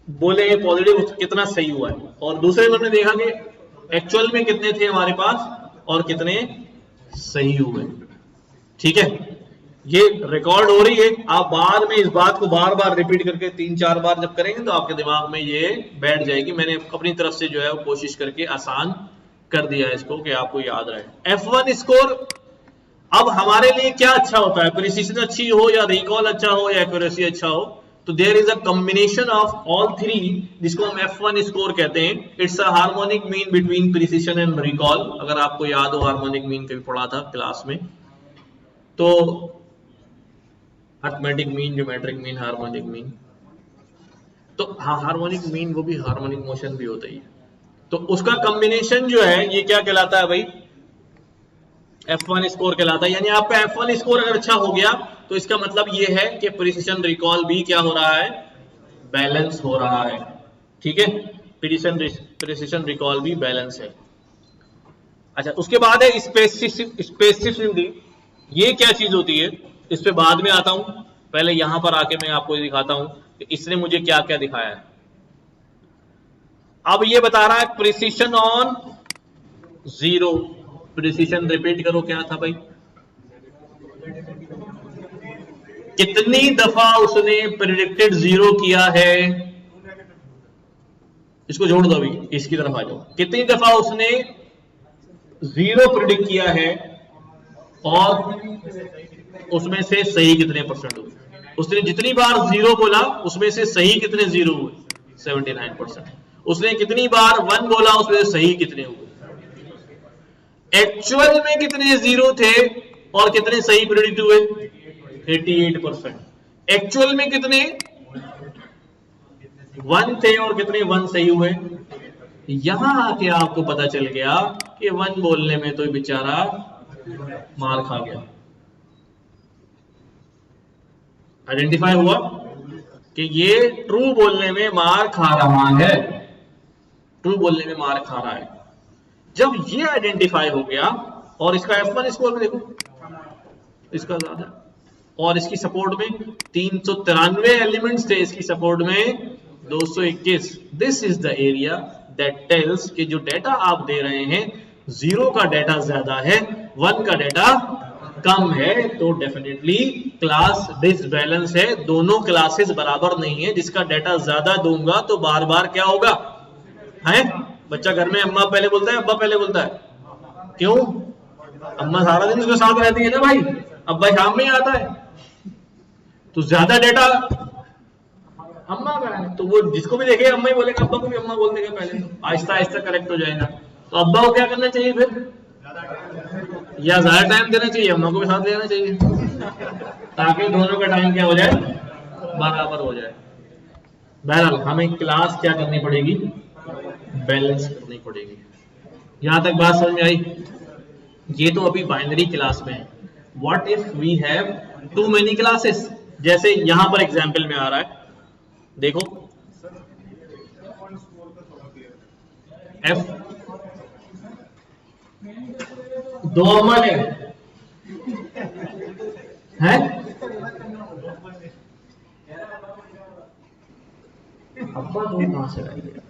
बोले हैं पॉजिटिव कितना सही हुआ है, और दूसरे में हमने देखा कि एक्चुअल में कितने थे हमारे पास और कितने सही हुए। ठीक है, ये रिकॉर्ड हो रही है, आप बाद में इस बात को बार बार रिपीट करके 3-4 बार जब करेंगे तो आपके दिमाग में ये बैठ जाएगी। मैंने अपनी तरफ से जो है वो कोशिश करके आसान कर दिया है इसको कि आपको याद रहे। F1 स्कोर, अब हमारे लिए क्या अच्छा होता है, प्रिसिशन अच्छी हो या रिकॉल अच्छा हो या एक्यूरेसी अच्छा हो, तो there is a combination of all 3, जिसको हम F1 स्कोर कहते हैं। It's a harmonic mean between precision and recall. अगर आपको याद हो, हार्मोनिक मीन कभी पढ़ा था क्लास में, तो arithmetic mean, geometric mean, harmonic mean, तो हाँ हार्मोनिक मीन वो भी हार्मोनिक मोशन भी होता ही है। तो उसका कॉम्बिनेशन जो है ये क्या कहलाता है भाई, F1 स्कोर कहलाता है। यानी आपका F1 स्कोर अगर अच्छा हो गया तो इसका मतलब ये है कि प्रिसिशन रिकॉल भी क्या हो रहा है, बैलेंस हो रहा है। ठीक है, प्रिसिशन रिकॉल भी बैलेंस है। अच्छा, उसके बाद है स्पेसिफिसिटी। ये क्या चीज होती है, इस पे बाद में आता हूं, पहले यहां पर आके मैं आपको दिखाता हूं कि इसने मुझे क्या क्या दिखाया है। अब ये बता रहा है प्रिसिशन ऑन 0। प्रिसिशन रिपीट करो, क्या था भाई, कितनी दफा उसने प्रिडिक्टेड 0 किया है, इसको जोड़ दो, अभी इसकी तरफ आ जाओ। कितनी दफा उसने 0 प्रिडिक्ट किया है और उसमें से सही कितने परसेंट हुए? उसने जितनी बार 0 बोला उसमें से सही कितने 0 हुए? 79%। उसने कितनी बार 1 बोला उसमें से सही कितने हुए? एक्चुअल में कितने 0 थे और कितने सही प्रेडिक्ट हुए? 88%। एक्चुअल में कितने 1 थे और कितने 1 सही हुए? यहां आके आपको पता चल गया कि 1 बोलने में तो बेचारा मार खा गया। आइडेंटिफाई हुआ कि ये ट्रू बोलने में मार खा रहा है, ट्रू बोलने में मार खा रहा है। जब ये आइडेंटिफाई हो गया और इसका F1 स्कोर में देखो, इसका ज्यादा और इसकी सपोर्ट में 393 एलिमेंट्स थे, इसकी सपोर्ट में 221। This is the area that tells कि जो डेटा आप दे रहे हैं 0 का डेटा ज्यादा है, 1 का डेटा कम है, तो डेफिनेटली क्लास डिसबैलेंस है, दोनों क्लासेस बराबर नहीं है। जिसका डेटा ज्यादा दूंगा तो बार बार क्या होगा? है बच्चा घर में अम्मा पहले बोलता है अब्बा पहले बोलता है, क्यों? अम्मा सारा दिन उसके साथ रहती है ना भाई, अब्बा शाम में ही आता है, तो ज्यादा डेटा अम्मा का है, तो वो जिसको भी देखेगा अम्मा ही बोलेगा, अब्बा को भी अम्मा बोल देगा पहले, तो आहिस्ता आहिस्ता करेक्ट हो जाएगा। तो अब्बा को क्या करना चाहिए फिर? या ज्यादा टाइम देना चाहिए, अम्मा को भी साथ लेना चाहिए, ताकि दोनों का टाइम क्या हो जाए? बराबर हो जाए। बहरहाल हमें क्लास क्या करनी पड़ेगी? बैलेंस करनी पड़ेगी। यहां तक बात समझ में आई? ये तो अभी बाइनरी क्लास में है। What if we have too many classes? जैसे यहां पर एग्जांपल में आ रहा है, देखो F 2 अमल है अब्बा दो कहां से लाएंगे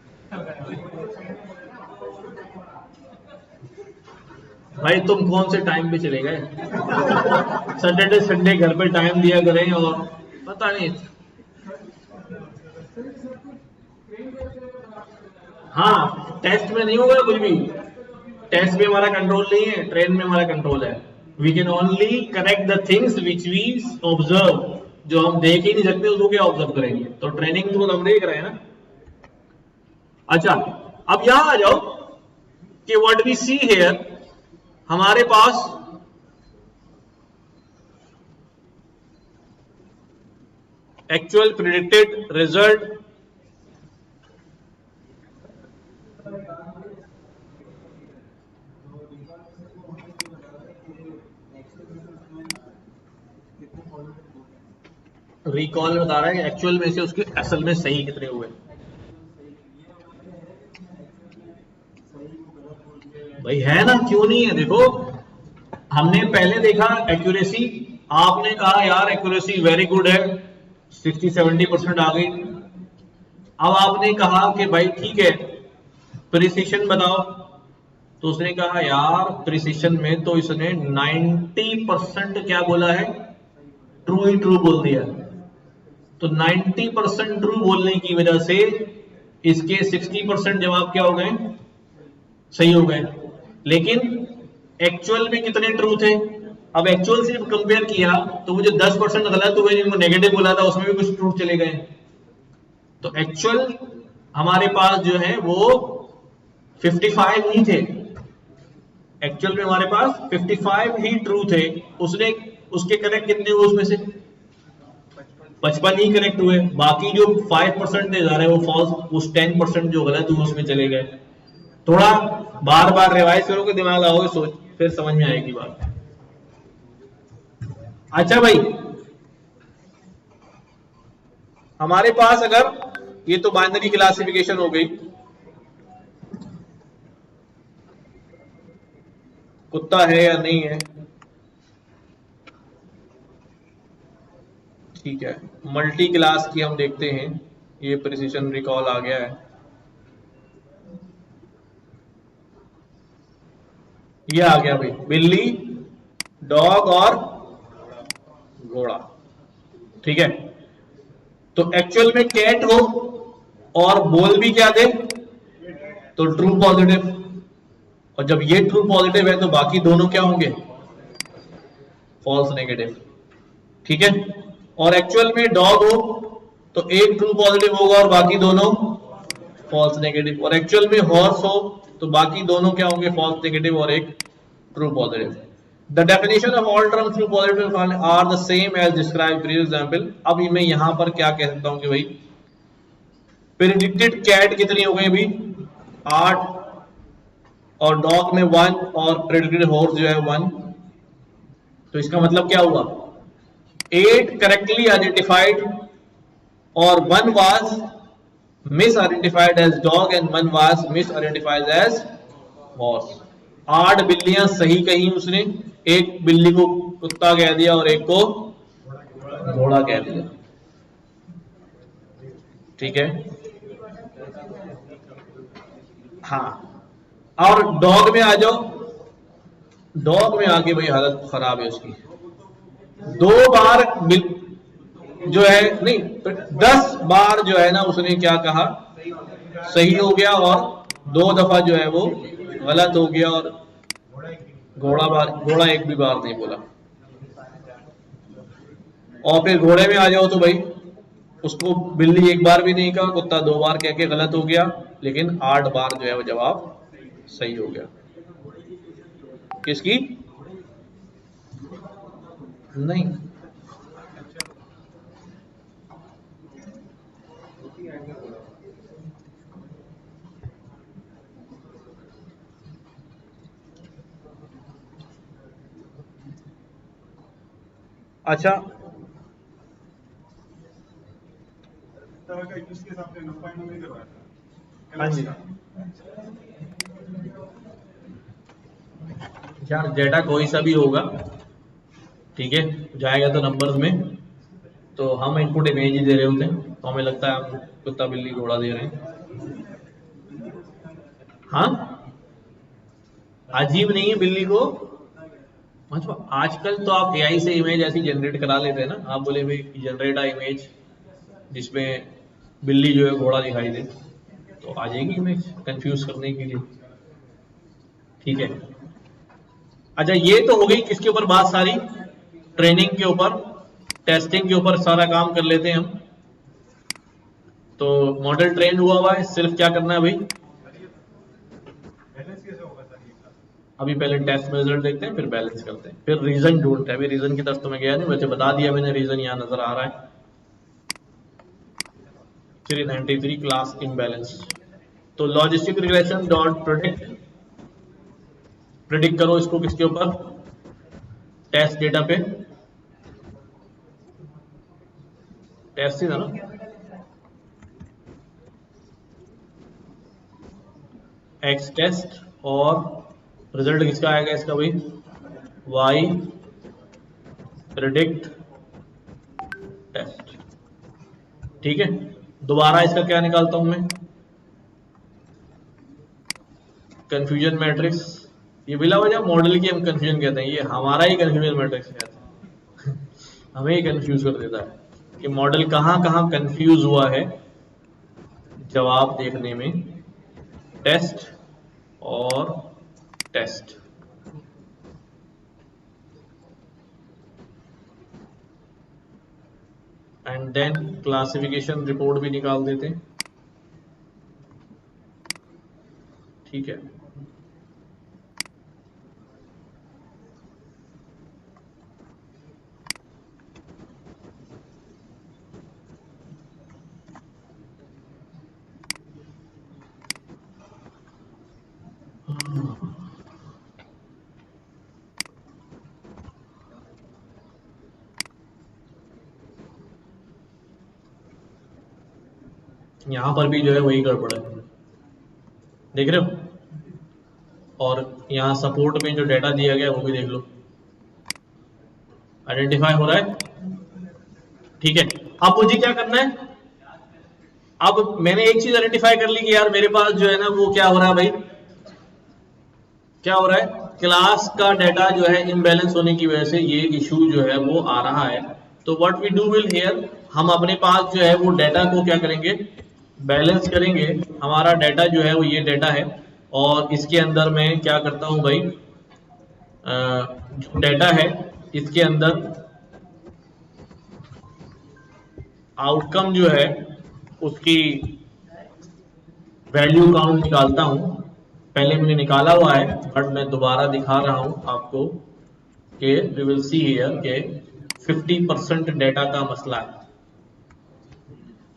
भाई? तुम कौन से टाइम पे चले गए? सैटरडे संडे घर पे टाइम दिया करें और पता नहीं। हाँ, टेस्ट में नहीं होगा कुछ भी, टेस्ट में हमारा कंट्रोल नहीं है, ट्रेन में हमारा कंट्रोल है। We can only correct the things which we observe. जो हम देख ही नहीं सकते उसको क्या ऑब्जर्व करेंगे? तो ट्रेनिंग तो हम देख रहे हैं ना। अच्छा, अब यहां आ जाओ कि व्हाट वी सी हियर, हमारे पास एक्चुअल प्रेडिक्टेड रिजल्ट रिकॉल में बता रहा है कि एक्चुअल में से उसके असल में सही कितने हुए। भाई है ना, क्यों नहीं है? देखो हमने पहले देखा एक्यूरेसी, आपने कहा यार एक्यूरेसी वेरी गुड है, 60-70% आ गई। अब आपने कहा कि भाई ठीक है प्रिसिशन बताओ, तो उसने कहा यार प्रिसिशन में तो इसने 90% क्या बोला है? ट्रू ही ट्रू बोल दिया। तो 90% ट्रू बोलने की वजह से इसके 60% जवाब क्या हो गए? सही हो गए। लेकिन एक्चुअल में कितने ट्रू थे? अब एक्चुअल से कंपेयर किया तो मुझे 10% गलत हुए, जिनको नेगेटिव बोला था उसमें भी कुछ ट्रू चले गए। तो एक्चुअल हमारे पास जो है वो 55 ही थे, एक्चुअल में हमारे पास 55 ही ट्रू थे। उसने उसके करेक्ट कितने हुए? उसमें से 55 ही करेक्ट हुए, बाकी जो 5% जा रहे हैं वो फॉल्स, उस 10% जो गलत हुए उसमें चले गए। थोड़ा बार बार रिवाइज करोगे, दिमाग लगाओगे, सोच, फिर समझ में आएगी बात। अच्छा भाई, हमारे पास अगर ये तो बाइनरी क्लासिफिकेशन हो गई, कुत्ता है या नहीं है, ठीक है। मल्टी क्लास की हम देखते हैं, ये प्रिसिशन रिकॉल आ गया है, ये आ गया भाई, बिल्ली, डॉग और घोड़ा, ठीक है। तो एक्चुअल में कैट हो और बोल भी क्या दे? तो ट्रू पॉजिटिव, और जब ये ट्रू पॉजिटिव है तो बाकी दोनों क्या होंगे, फॉल्स नेगेटिव। ठीक है, और एक्चुअल में डॉग हो तो एक ट्रू पॉजिटिव होगा और बाकी दोनों फॉल्स नेगेटिव, और एक्चुअल में हॉर्स हो तो बाकी दोनों क्या होंगे, फॉल्स नेगेटिव और एक true positive. The definition of all terms true positive are the same as describe previous example. अब मैं यहां पर क्या कह सकता हूं कि भाई प्रेडिक्टेड कैट कितनी हो गई अभी 8, और डॉग में 1, और प्रेडिक्टेड हॉर्स जो है 1। तो इसका मतलब क्या हुआ, 8 करेक्टली आइडेंटिफाइड और 1 was misidentified as dog and 1 was misidentified as horse. 8 बिल्लियां सही कही उसने, एक बिल्ली को कुत्ता कह दिया और एक को घोड़ा कह दिया। ठीक है, हाँ, और डॉग में आ जाओ, डॉग में आके भाई हालत खराब है उसकी। 2 बार जो है नहीं 10 बार जो है ना उसने क्या कहा सही हो गया, और 2 दफा जो है वो गलत हो गया, और घोड़ा एक भी बार नहीं बोला। और फिर घोड़े में आ जाओ तो भाई उसको बिल्ली एक बार भी नहीं कहा, कुत्ता 2 बार कह के गलत हो गया, लेकिन 8 बार जो है वो जवाब सही हो गया। किसकी नहीं, अच्छा हाँ जी यार, डेटा कोई सा भी होगा, ठीक है, जाएगा तो नंबर्स में। तो हम इनपुट इमेज ही दे रहे होते हैं, तो हमें लगता है हम कुत्ता बिल्ली घोड़ा दे रहे हैं। हाँ, अजीब नहीं है बिल्ली को। मतलब आजकल तो आप एआई से इमेज ऐसी जनरेट करा लेते हैं ना, आप बोले भाई जनरेट अ इमेज जिसमें बिल्ली जो है घोड़ा दिखाई दे, तो आ जाएगी इमेज कंफ्यूज करने के लिए। ठीक है, अच्छा ये तो हो गई किसके ऊपर बात सारी, ट्रेनिंग के ऊपर, टेस्टिंग के ऊपर सारा काम कर लेते हैं हम। तो मॉडल ट्रेन हुआ है, सिर्फ क्या करना है भाई, अभी पहले टेस्ट में रिजल्ट देखते हैं, फिर बैलेंस करते हैं, फिर रीजन ढूंढते हैं। अभी रीजन की तरफ तो मैं गया नहीं, वैसे बता दिया मैंने, रीजन यहाँ नजर आ रहा है 393 क्लास इम्बैलेंस। तो लॉजिस्टिक रिग्रेशन डॉट प्रेडिक्ट करो इसको किसके ऊपर, टेस्ट डेटा पे, टेस्ट ही था ना, एक्स टेस्ट, और रिजल्ट किसका आएगा इसका भाई, वाई प्रेडिक्ट टेस्ट। ठीक है, दोबारा इसका क्या निकालता हूं मैं, कंफ्यूजन मैट्रिक्स। ये बिला वजह मॉडल की हम कंफ्यूजन कहते हैं, ये हमारा ही कंफ्यूजन मैट्रिक्स कहते हैं हमें ही कंफ्यूज कर देता है कि मॉडल कहां कहां कंफ्यूज हुआ है जवाब देखने में, टेस्ट और test. And then classification report भी निकाल देते हैं। ठीक है, यहां पर भी जो है वही गड़बड़ है, देख रहे हो, और यहां सपोर्ट में जो डेटा दिया गया है वो भी देख लो, आइडेंटिफाई हो रहा है। ठीक है, अब मुझे क्या करना है, अब मैंने एक चीज आइडेंटिफाई कर ली कि यार मेरे पास जो है ना वो क्या हो रहा है भाई, क्या हो रहा है, क्लास का डेटा जो है इम्बैलेंस होने की वजह से ये इशू जो है वो आ रहा है। तो what we do will here, हम अपने पास जो है वो डेटा को क्या करेंगे, बैलेंस करेंगे। हमारा डाटा जो है वो ये डाटा है, और इसके अंदर मैं क्या करता हूं भाई, जो डाटा है इसके अंदर आउटकम जो है उसकी वैल्यू काउंट निकालता हूं। पहले मैंने निकाला हुआ है बट मैं दोबारा दिखा रहा हूं आपको कि वी विल सी हियर के 50% डाटा का मसला है।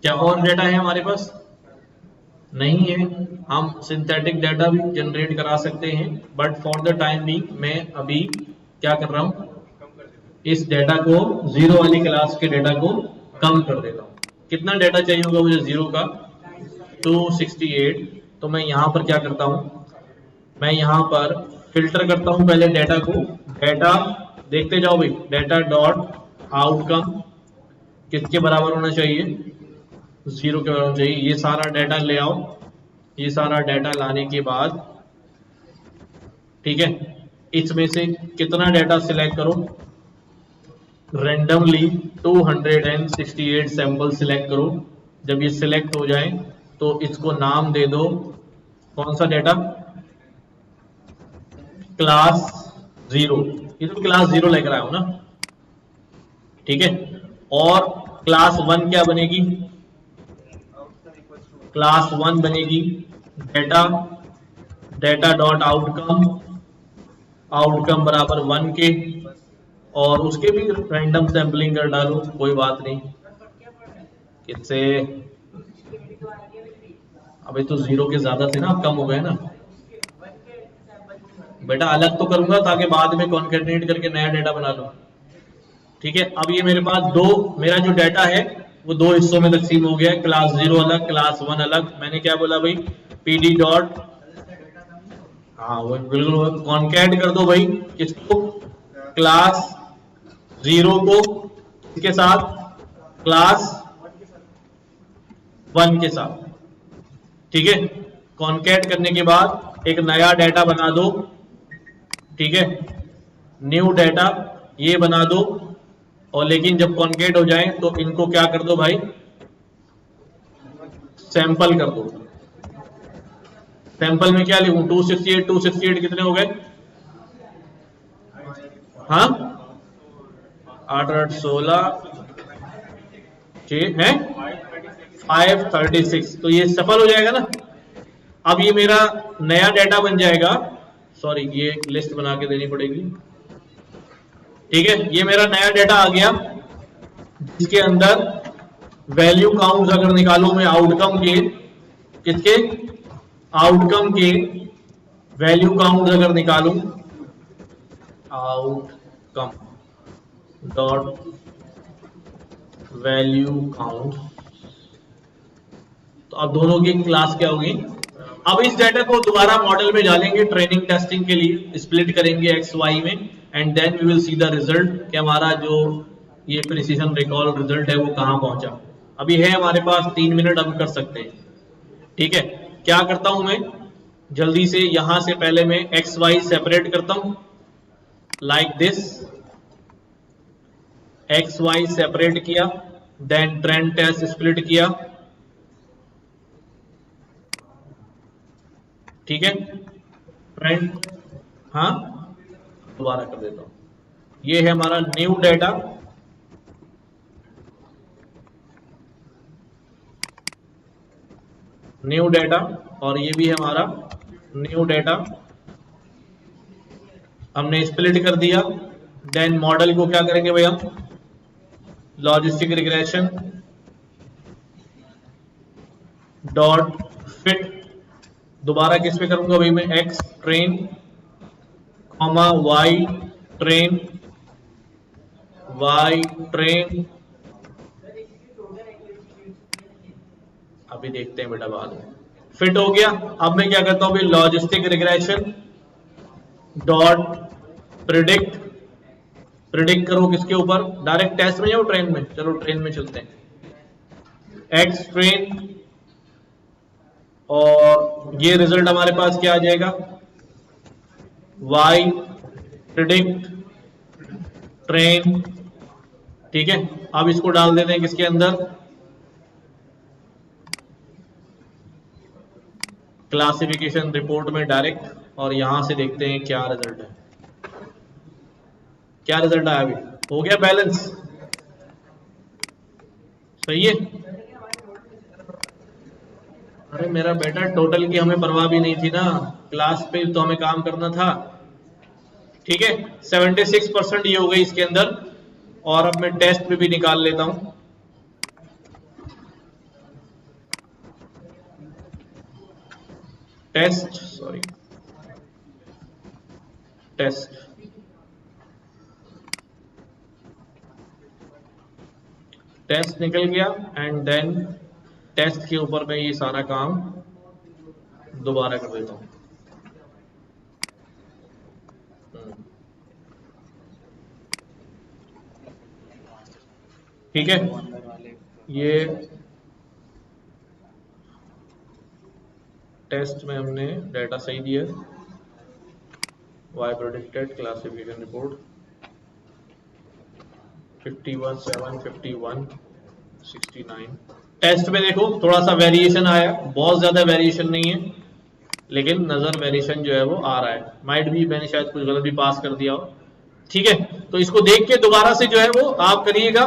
क्या और डाटा है हमारे पास? नहीं है। हम सिंथेटिक डाटा भी जनरेट करा सकते हैं, but for the time being मैं अभी क्या कर रहा हूं, इस डाटा को, जीरो वाली क्लास के डाटा को कम कर देता हूं। कितना डाटा चाहिए होगा मुझे जीरो का? 268। तो मैं यहां पर क्या करता हूं, मैं यहां पर फिल्टर करता हूं पहले डाटा को। डाटा देखते जाओ भाई, डाटा डॉट आउटकम किसके बराबर होना चाहिए? जीरो के बराबर चाहिए। ये सारा डाटा ले आओ। ये सारा डाटा लाने के बाद ठीक है, इसमें से कितना डाटा सिलेक्ट करो, रेंडमली 268 सैंपल सिलेक्ट करो। जब ये सिलेक्ट हो जाए तो इसको नाम दे दो, कौन सा डाटा? Class zero. ये तो क्लास जीरो लेकर आया हूं ना, ठीक है। और क्लास वन क्या बनेगी? क्लास वन बनेगी data, data dot outcome, outcome बराबर 1 के, और उसके भी रैंडम सैंपलिंग कर डालो, कोई बात नहीं। किससे? अबे तो जीरो के ज्यादा थे ना, अब कम हो गए ना बेटा। अलग तो करूंगा ताकि बाद में कॉन्केटनेट करके नया डाटा बना लो, ठीक है। अब ये मेरे पास दो, मेरा जो डाटा है वो दो हिस्सों में तकसीम हो गया है, क्लास जीरो अलग, क्लास वन अलग। मैंने क्या बोला भाई, पीडी डॉट, हाँ वो बिल्कुल कॉन्कैट कर दो भाई, किसको? क्लास जीरो को इसके साथ, क्लास वन के साथ, ठीक है। कॉन्कैट करने के बाद एक नया डाटा बना दो, ठीक है, न्यू डाटा ये बना दो। और लेकिन जब कॉन्केट हो जाए तो इनको क्या कर दो भाई, सैंपल कर दो। सैंपल में क्या लिखूं? 268 कितने हो गए? हाँ 8 8 16 है 536। तो ये सफल हो जाएगा ना। अब ये मेरा नया डाटा बन जाएगा, सॉरी ये एक लिस्ट बना के देनी पड़ेगी, ठीक है। ये मेरा नया डाटा आ गया जिसके अंदर वैल्यू काउंट अगर निकालू मैं आउटकम के, किसके? आउटकम के वैल्यू काउंट अगर निकालू, आउटकम डॉट वैल्यू काउंट, तो अब दोनों की क्लास क्या होगी? अब इस डाटा को दोबारा मॉडल में डालेंगे ट्रेनिंग टेस्टिंग के लिए, स्प्लिट करेंगे एक्स वाई में, and then we will see the result कि हमारा जो ये प्रिसीजन रिकॉल रिजल्ट है वो कहां पहुंचा। अभी है हमारे पास 3 मिनट, हम कर सकते हैं, ठीक है। क्या करता हूं मैं जल्दी से, यहां से पहले मैं एक्स वाई सेपरेट करता हूं like this, X Y separate किया, देन ट्रेंड टेस्ट स्प्लिट किया, ठीक है। ट्रेंड, हाँ दोबारा कर देता हूं। ये है हमारा न्यू डाटा, न्यू डाटा, और ये भी है हमारा न्यू डाटा। हमने स्प्लिट कर दिया, देन मॉडल को क्या करेंगे भाई हम, लॉजिस्टिक रिग्रेशन डॉट फिट, दोबारा किस पे करूंगा भाई मैं, X train comma Y train, Y train, अभी देखते हैं बेटा बाद में। फिट हो गया। अब मैं क्या करता हूं भाई, logistic regression dot predict, predict करो किसके ऊपर, डायरेक्ट टेस्ट में जाओ ट्रेन में, चलो ट्रेन में चलते हैं, एक्स ट्रेन, और ये रिजल्ट हमारे पास क्या आ जाएगा, वाई प्रिडिक्ट ट्रेन, ठीक है। अब इसको डाल देते हैं किसके अंदर, क्लासिफिकेशन रिपोर्ट में डायरेक्ट, और यहां से देखते हैं क्या रिजल्ट है। क्या रिजल्ट आया? अभी हो गया बैलेंस, सही है। अरे मेरा बेटा, टोटल की हमें परवाह भी नहीं थी ना, क्लास पे तो हमें काम करना था। ठीक है, 76% ये हो गई इसके अंदर। और अब मैं टेस्ट में भी निकाल लेता हूं। टेस्ट, सॉरी, टेस्ट, टेस्ट निकल गया। एंड देन टेस्ट के ऊपर मैं ये सारा काम दोबारा कर देता हूं। ठीक है, ये टेस्ट में हमने डाटा सही दिया, वाई प्रेडिक्टेड क्लासिफिकेशन रिपोर्ट 51, 7, 51, 69। टेस्ट में देखो थोड़ा सा वेरिएशन आया, बहुत ज्यादा वेरिएशन नहीं है, लेकिन नजर वेरिएशन जो है वो आ रहा है। माइट भी मैंने शायद कुछ गलत भी पास कर दिया हो। ठीक है, तो इसको देख के दोबारा से जो है वो आप करिएगा।